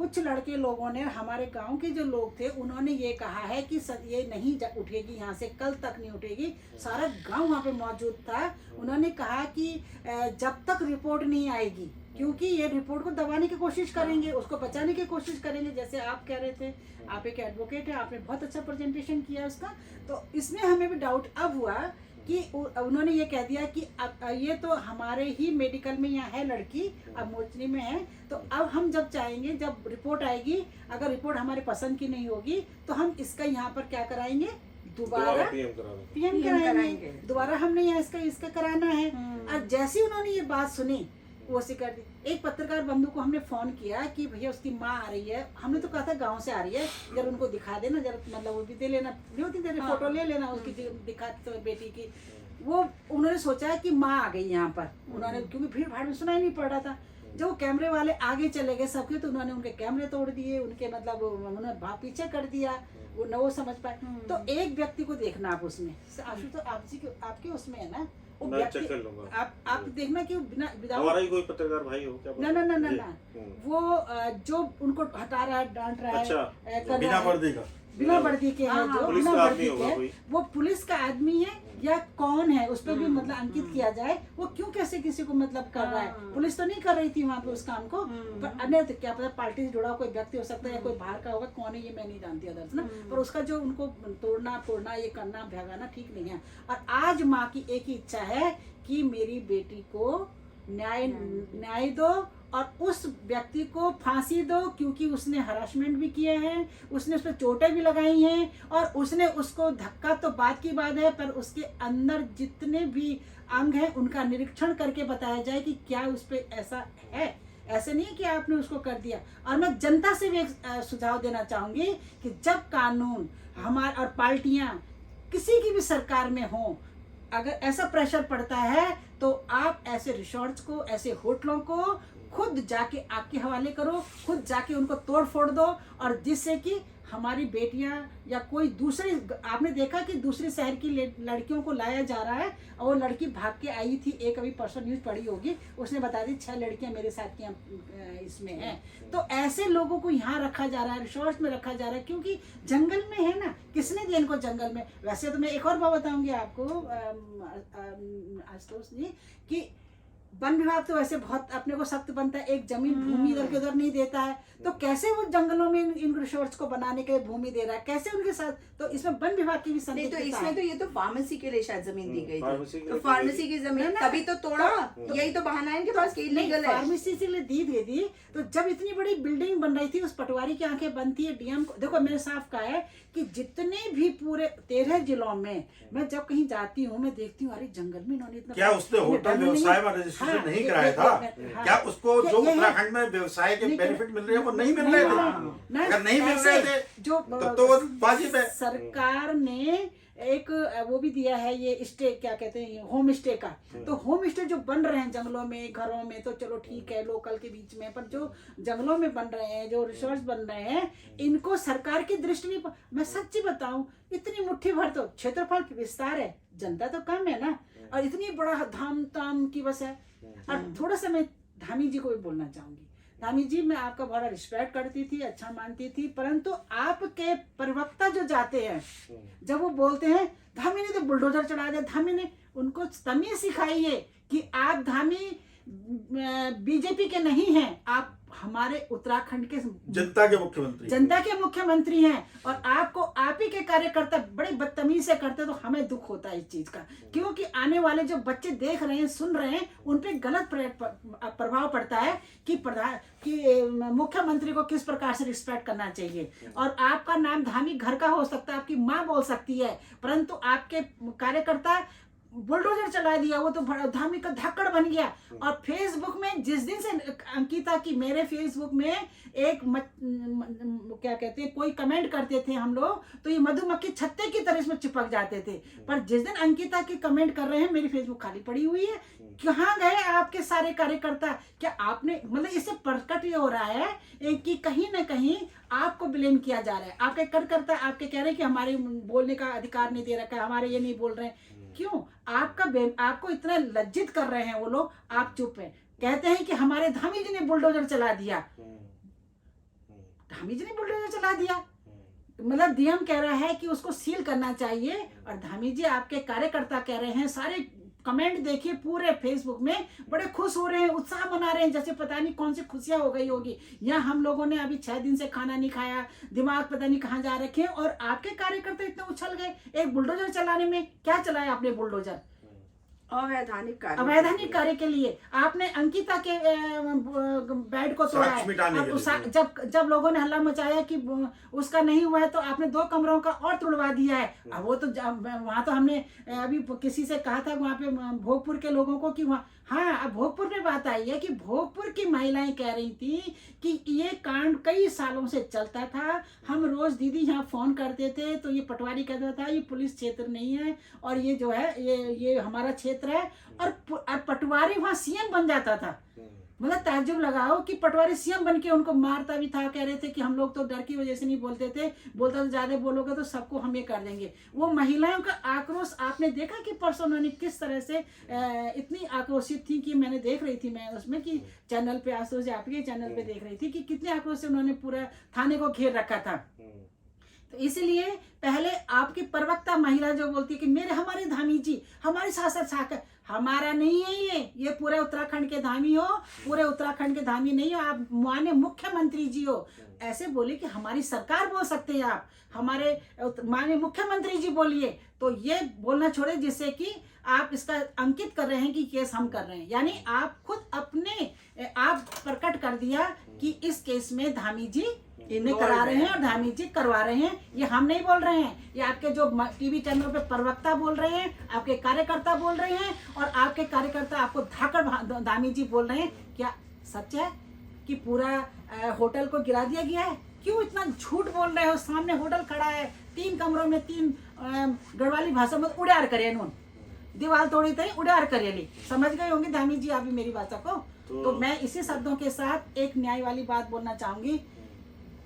कुछ लड़के लोगों ने, हमारे गांव के जो लोग थे, उन्होंने ये कहा है कि ये नहीं उठेगी यहाँ से, कल तक नहीं उठेगी। सारा गांव वहाँ पे मौजूद था। उन्होंने कहा कि जब तक रिपोर्ट नहीं आएगी, क्योंकि ये रिपोर्ट को दबाने की कोशिश करेंगे, उसको बचाने की कोशिश करेंगे। जैसे आप कह रहे थे, आप एक एडवोकेट है, आपने बहुत अच्छा प्रेजेंटेशन किया उसका। तो इसमें हमें भी डाउट अब हुआ कि उन्होंने ये कह दिया कि अब ये तो हमारे ही मेडिकल में यहाँ है लड़की, अब मोचनी में है, तो अब हम जब चाहेंगे, जब रिपोर्ट आएगी, अगर रिपोर्ट हमारे पसंद की नहीं होगी तो हम इसका यहाँ पर क्या कराएंगे, दोबारा पीएम कराएंगे। दोबारा हमने यहाँ इसका कराना है। और जैसे उन्होंने ये बात सुनी, वो से कर दी। एक पत्रकार बंधु को हमने फोन किया कि भैया उसकी माँ आ रही है, हमने तो कहा था गांव से आ रही है, जरा उनको दिखा देना, जरा मतलब वो भी दे लेना, फोटो ले लेना उसकी, दिखा तो बेटी की। वो उन्होंने सोचा कि माँ आ गई यहाँ पर, उन्होंने, क्योंकि भीड़ भाड़ में सुनाई नहीं पड़ रहा था। जब वो कैमरे वाले आगे चले गए सबके, तो उन्होंने उनके कैमरे तोड़ दिए, उनके मतलब उन्होंने पीछे कर दिया, वो न वो समझ पाए। तो एक व्यक्ति को देखना आप उसमें, आशु तो आपके उसमें है ना, मैं चेक कर लूंगा। आप देखना कि बिना हमारा ही कोई पत्रकार भाई हो क्या? ना वो जो उनको हटा रहा है, डांट रहा है, अच्छा, बिना वर्दी के है, जो पुलिस बिना का वर्दी आदमी के होगा है, कोई? वो पुलिस का आदमी है या कौन है, उस पर भी मतलब अंकित किया जाए। वो क्यों कैसे किसी को मतलब कर रहा है? पुलिस तो नहीं कर रही थी वहाँ पे उस काम को, पर अन्य तो क्या पता पार्टी से जुड़ा कोई व्यक्ति हो सकता है, या कोई बाहर का होगा, कौन है ये मैं नहीं जानती अदर्स ना। पर उसका जो उनको तोड़ना फोड़ना, ये करना भगाना ठीक नहीं है। और आज माँ की एक ही इच्छा है कि मेरी बेटी को न्याय दो और उस व्यक्ति को फांसी दो, क्योंकि उसने हरासमेंट भी किए हैं, उसने उस पर चोटें भी लगाई हैं, और उसने उसको धक्का तो बात की बात है, पर उसके अंदर जितने भी अंग हैं उनका निरीक्षण करके बताया जाए कि क्या उस पर ऐसा है। ऐसे नहीं कि आपने उसको कर दिया। और मैं जनता से भी एक सुझाव देना चाहूंगी कि जब कानून हमारे और पार्टियां किसी की भी सरकार में हो, अगर ऐसा प्रेशर पड़ता है तो आप ऐसे रिसोर्ट्स को, ऐसे होटलों को खुद जाके आपके हवाले करो, खुद जाके उनको तोड़ फोड़ दो, और जिससे कि हमारी बेटियां या कोई दूसरे, आपने देखा कि दूसरे शहर की लड़कियों को लाया जा रहा है, और वो लड़की भाग के आई थी। एक अभी परसों न्यूज़ पढ़ी होगी, उसने बता दी 6 लड़कियां मेरे साथ की इसमें हैं। तो ऐसे लोगों को यहाँ रखा जा रहा है, रिसोर्ट में रखा जा रहा है, क्योंकि जंगल में है ना, किसने दिया इनको जंगल में। वैसे तो मैं एक और बात बताऊंगी आपको आशुतोष जी, कि वन विभाग तो वैसे बहुत अपने को सख्त बनता है, एक जमीन भूमि इधर के उधर नहीं देता है, तो कैसे वो जंगलों में इन रिसोर्ट्स को बनाने के लिए भूमि दे रहा है, कैसे उनके साथ? तो इसमें वन विभाग की भी नहीं, तो इसमें तो ये तो फार्मेसी के लिए शायद जमीन दी गई थी, तो फार्मेसी फार्मेसी की जमीन तभी तो तोड़ा, यही तो बहाना है इनके पास कि इलीगल है। फार्मेसी के लिए दी गई थी। तो जब इतनी बड़ी बिल्डिंग बन रही थी, उस पटवारी की आंखें बंद थी। डीएम को देखो, मेरे साफ कहा है कि जितने भी पूरे 13 जिलों में मैं जब कहीं जाती हूँ, मैं देखती हूँ, अरे जंगल में इन्होंने इतना, क्या उसने होटल व्यवसाय में रजिस्ट्रेशन नहीं कराया था? क्या उसको जो उत्तराखंड में व्यवसाय के बेनिफिट मिल रहे हैं वो नहीं मिल रहे थे? अगर नहीं मिल रहे थे जो तो वो वाजिब है। सरकार ने एक वो भी दिया है, ये स्टे क्या कहते हैं, होम स्टे का। तो होम स्टे जो बन रहे हैं जंगलों में, घरों में, तो चलो ठीक है लोकल के बीच में, पर जो जंगलों में बन रहे हैं, जो रिसोर्ट बन रहे हैं, इनको सरकार की दृष्टि में, मैं सच्ची बताऊं, इतनी मुट्ठी भर तो क्षेत्रफल विस्तार है, जनता तो कम है ना, और इतनी बड़ा धाम ताम की बस है। और थोड़ा सा मैं धामी जी को भी बोलना चाहूंगी। धामी जी, मैं आपका बड़ा रिस्पेक्ट करती थी, अच्छा मानती थी, परंतु आपके प्रवक्ता जो जाते हैं, जब वो बोलते हैं धामी ने तो बुलडोजर चढ़ा दिया, धामी ने, उनको तमीज सिखाइए कि आप धामी बीजेपी के नहीं हैं, आप हमारे उत्तराखंड के जनता के मुख्यमंत्री हैं, और आपको आप ही के कार्यकर्ता बड़े बदतमीज से करते, तो हमें दुख होता है इस चीज का, क्योंकि आने वाले जो बच्चे देख रहे हैं, सुन रहे हैं, उन पे गलत प्रभाव पड़ता है कि मुख्यमंत्री को किस प्रकार से रिस्पेक्ट करना चाहिए। और आपका नाम धामी घर का हो सकता है, आपकी माँ बोल सकती है, परंतु आपके कार्यकर्ता बुलडोजर चला दिया, वो तो धामी का धक्कड़ बन गया। और फेसबुक में जिस दिन से अंकिता की, मेरे फेसबुक में एक क्या कहते हैं, कोई कमेंट करते थे हम लोग, तो ये मधुमक्खी छत्ते की तरह इसमें चिपक जाते थे। पर जिस दिन अंकिता की कमेंट कर रहे हैं, मेरी फेसबुक खाली पड़ी हुई है। कहाँ गए आपके सारे कार्यकर्ता? क्या आपने, मतलब इससे प्रकट ये हो रहा है कि कहीं ना कहीं आपको ब्लेम किया जा रहा है। आपके कार्यकर्ता आपके कह रहे हैं कि हमारे बोलने का अधिकार नहीं दे रखा है, हमारे ये नहीं बोल रहे हैं। क्यों? आपको इतना लज्जित कर रहे हैं वो लोग, आप चुप हैं। कहते हैं कि हमारे धामी जी ने बुलडोजर चला दिया। धामी जी ने बुलडोजर चला दिया। मतलब डीएम कह रहा है कि उसको सील करना चाहिए, और धामी जी आपके कार्यकर्ता कह रहे हैं, सारे कमेंट देखिए पूरे फेसबुक में बड़े खुश हो रहे हैं, उत्साह मना रहे हैं, जैसे पता नहीं कौन सी खुशियां हो गई होगी। यहाँ हम लोगों ने अभी 6 दिन से खाना नहीं खाया, दिमाग पता नहीं कहाँ जा रखे हैं, और आपके कार्यकर्ता इतने उछल गए एक बुलडोजर चलाने में। क्या चलाया आपने बुलडोजर? अवैधानिक कार्य के लिए आपने अंकिता के बेड को तोड़ा है। जब लोगों ने हल्ला मचाया कि उसका नहीं हुआ है, तो आपने 2 कमरों का और तोड़वा दिया है। अब वो तो वहाँ तो हमने अभी किसी से कहा था वहाँ पे भोगपुर के लोगों को कि वहाँ, हाँ, अब भोगपुर में बात आई है कि भोगपुर की महिलाएं कह रही थी कि ये कांड कई सालों से चलता था। हम रोज दीदी यहाँ फोन करते थे तो ये पटवारी कहता था ये पुलिस क्षेत्र नहीं है, और ये जो है ये हमारा क्षेत्र है, और पटवारी वहाँ सीएम बन जाता था। मतलब ताज्जुब लगाओ कि पटवारी सीएम बन के उनको मारता भी था। कह रहे थे कि हम लोग तो डर की वजह से नहीं बोलते थे, बोलता तो ज्यादा बोलोगे तो सबको हम ये कर देंगे। वो महिलाओं का आक्रोश आपने देखा कि परसों उन्होंने किस तरह से इतनी आक्रोशित थी कि मैंने देख रही थी, मैं उसमें कि चैनल पे आशुतोष जी आपके चैनल पे देख रही थी कि कितने आक्रोश से उन्होंने पूरा थाने को घेर रखा था। तो इसलिए पहले आपकी प्रवक्ता महिला जो बोलती है कि मेरे हमारे धामी जी हमारी शासक शाखा, हमारा नहीं है ये पूरे उत्तराखंड के धामी हो, पूरे उत्तराखंड के धामी नहीं हो, आप माननीय मुख्यमंत्री जी हो। ऐसे बोले कि हमारी सरकार बोल सकते हैं आप, हमारे माननीय मुख्यमंत्री जी बोलिए। तो ये बोलना छोड़े जिससे कि आप इसका अंकित कर रहे हैं कि केस हम कर रहे हैं, यानी आप खुद अपने आप प्रकट कर दिया कि इस केस में धामी जी इन्हें करा रहे हैं और धामी जी करवा रहे हैं। ये हम नहीं बोल रहे हैं, ये आपके जो टीवी चैनल पे प्रवक्ता बोल रहे हैं, आपके कार्यकर्ता बोल रहे हैं, और आपके कार्यकर्ता आपको धाकड़ धामी जी बोल रहे हैं। क्या सच है कि पूरा होटल को गिरा दिया गया है? क्यों इतना झूठ बोल रहे हो? सामने होटल खड़ा है, 3 कमरों में 3 गढ़वाली भाषा में उड़ार करे इन्होंने, दीवार तोड़ी थी उड़ार करेली। समझ गए होंगे धामी जी आप भी मेरी भाषा को। तो मैं इसी शब्दों के साथ एक न्याय वाली बात बोलना चाहूंगी,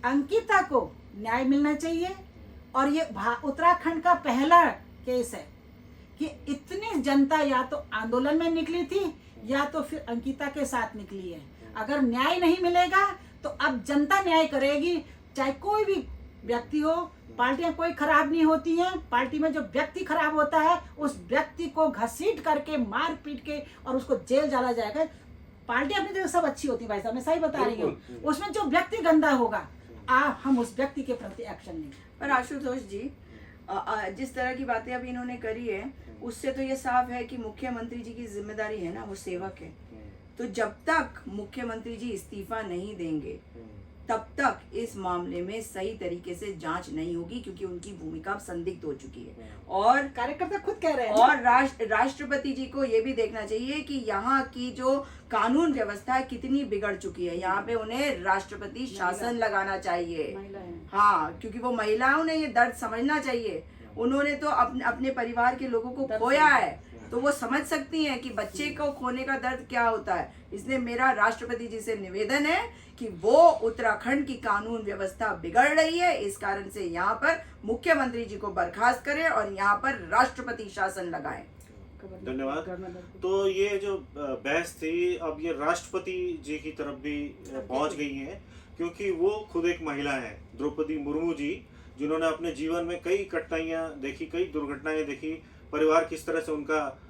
अंकिता को न्याय मिलना चाहिए। और ये उत्तराखंड का पहला केस है कि इतनी जनता या तो आंदोलन में निकली थी या तो फिर अंकिता के साथ निकली है। अगर न्याय नहीं मिलेगा तो अब जनता न्याय करेगी, चाहे कोई भी व्यक्ति हो। पार्टियां कोई खराब नहीं होती हैं, पार्टी में जो व्यक्ति खराब होता है उस व्यक्ति को घसीट करके मार पीट के और उसको जेल डाला जाएगा। पार्टी अपनी जगह सब अच्छी होती है भाई साहब, मैं सही बता रही हूँ। उसमें जो व्यक्ति गंदा होगा हम उस व्यक्ति के प्रति एक्शन लेंगे। पर आशुतोष जी जिस तरह की बातें अभी इन्होंने करी है उससे तो ये साफ है कि मुख्यमंत्री जी की जिम्मेदारी है ना, वो सेवक है। तो जब तक मुख्यमंत्री जी इस्तीफा नहीं देंगे तब तक इस मामले में सही तरीके से जांच नहीं होगी, क्योंकि उनकी भूमिका संदिग्ध हो चुकी है। और कार्यकर्ता खुद कह रहे हैं और राष्ट्रपति जी को ये भी देखना चाहिए कि यहाँ की जो कानून व्यवस्था कितनी बिगड़ चुकी है। यहाँ पे उन्हें राष्ट्रपति शासन लगाना चाहिए। हाँ, क्योंकि वो महिलाओं ने ये दर्द समझना चाहिए। उन्होंने तो अपने परिवार के लोगों को खोया है, तो वो समझ सकती हैं कि बच्चे को खोने का दर्द क्या होता है। इसलिए मेरा राष्ट्रपति जी से निवेदन है कि वो उत्तराखंड की कानून व्यवस्था बिगड़ रही है, इस कारण से यहाँ पर मुख्यमंत्री जी को बर्खास्त करें और यहाँ पर राष्ट्रपति शासन लगाएं। धन्यवाद। तो ये जो बहस थी अब ये राष्ट्रपति जी की तरफ भी पहुंच गई है, क्योंकि वो खुद एक महिला है, द्रौपदी मुर्मू जी, जिन्होंने अपने जीवन में कई कठिनाइयाँ देखी, कई दुर्घटनाएं देखी, परिवार किस तरह से उनका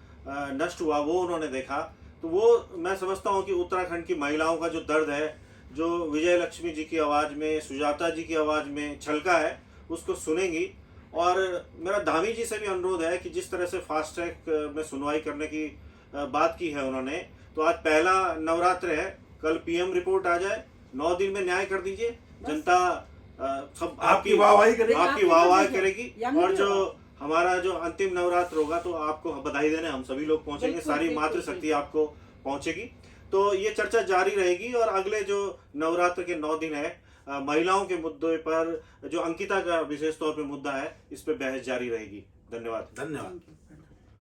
नष्ट हुआ वो उन्होंने देखा। तो वो मैं समझता हूँ कि उत्तराखंड की महिलाओं का जो दर्द है, जो विजय लक्ष्मी जी की आवाज़ में, सुजाता जी की आवाज़ में छलका है, उसको सुनेंगी। और मेरा धामी जी से भी अनुरोध है कि जिस तरह से फास्ट ट्रैक में सुनवाई करने की बात की है उन्होंने, तो आज पहला नवरात्र है, कल पीएम रिपोर्ट आ जाए, 9 दिन में न्याय कर दीजिए। जनता सब आपकी वाहवाही करेगी। और जो हमारा जो अंतिम नवरात्र होगा तो आपको बधाई देने हम सभी लोग पहुंचेंगे, सारी मातृशक्ति आपको पहुंचेगी। तो ये चर्चा जारी रहेगी और अगले जो नवरात्र के 9 दिन है, महिलाओं के मुद्दे पर जो अंकिता का विशेष तौर पे मुद्दा है, इस पे बहस जारी रहेगी। धन्यवाद।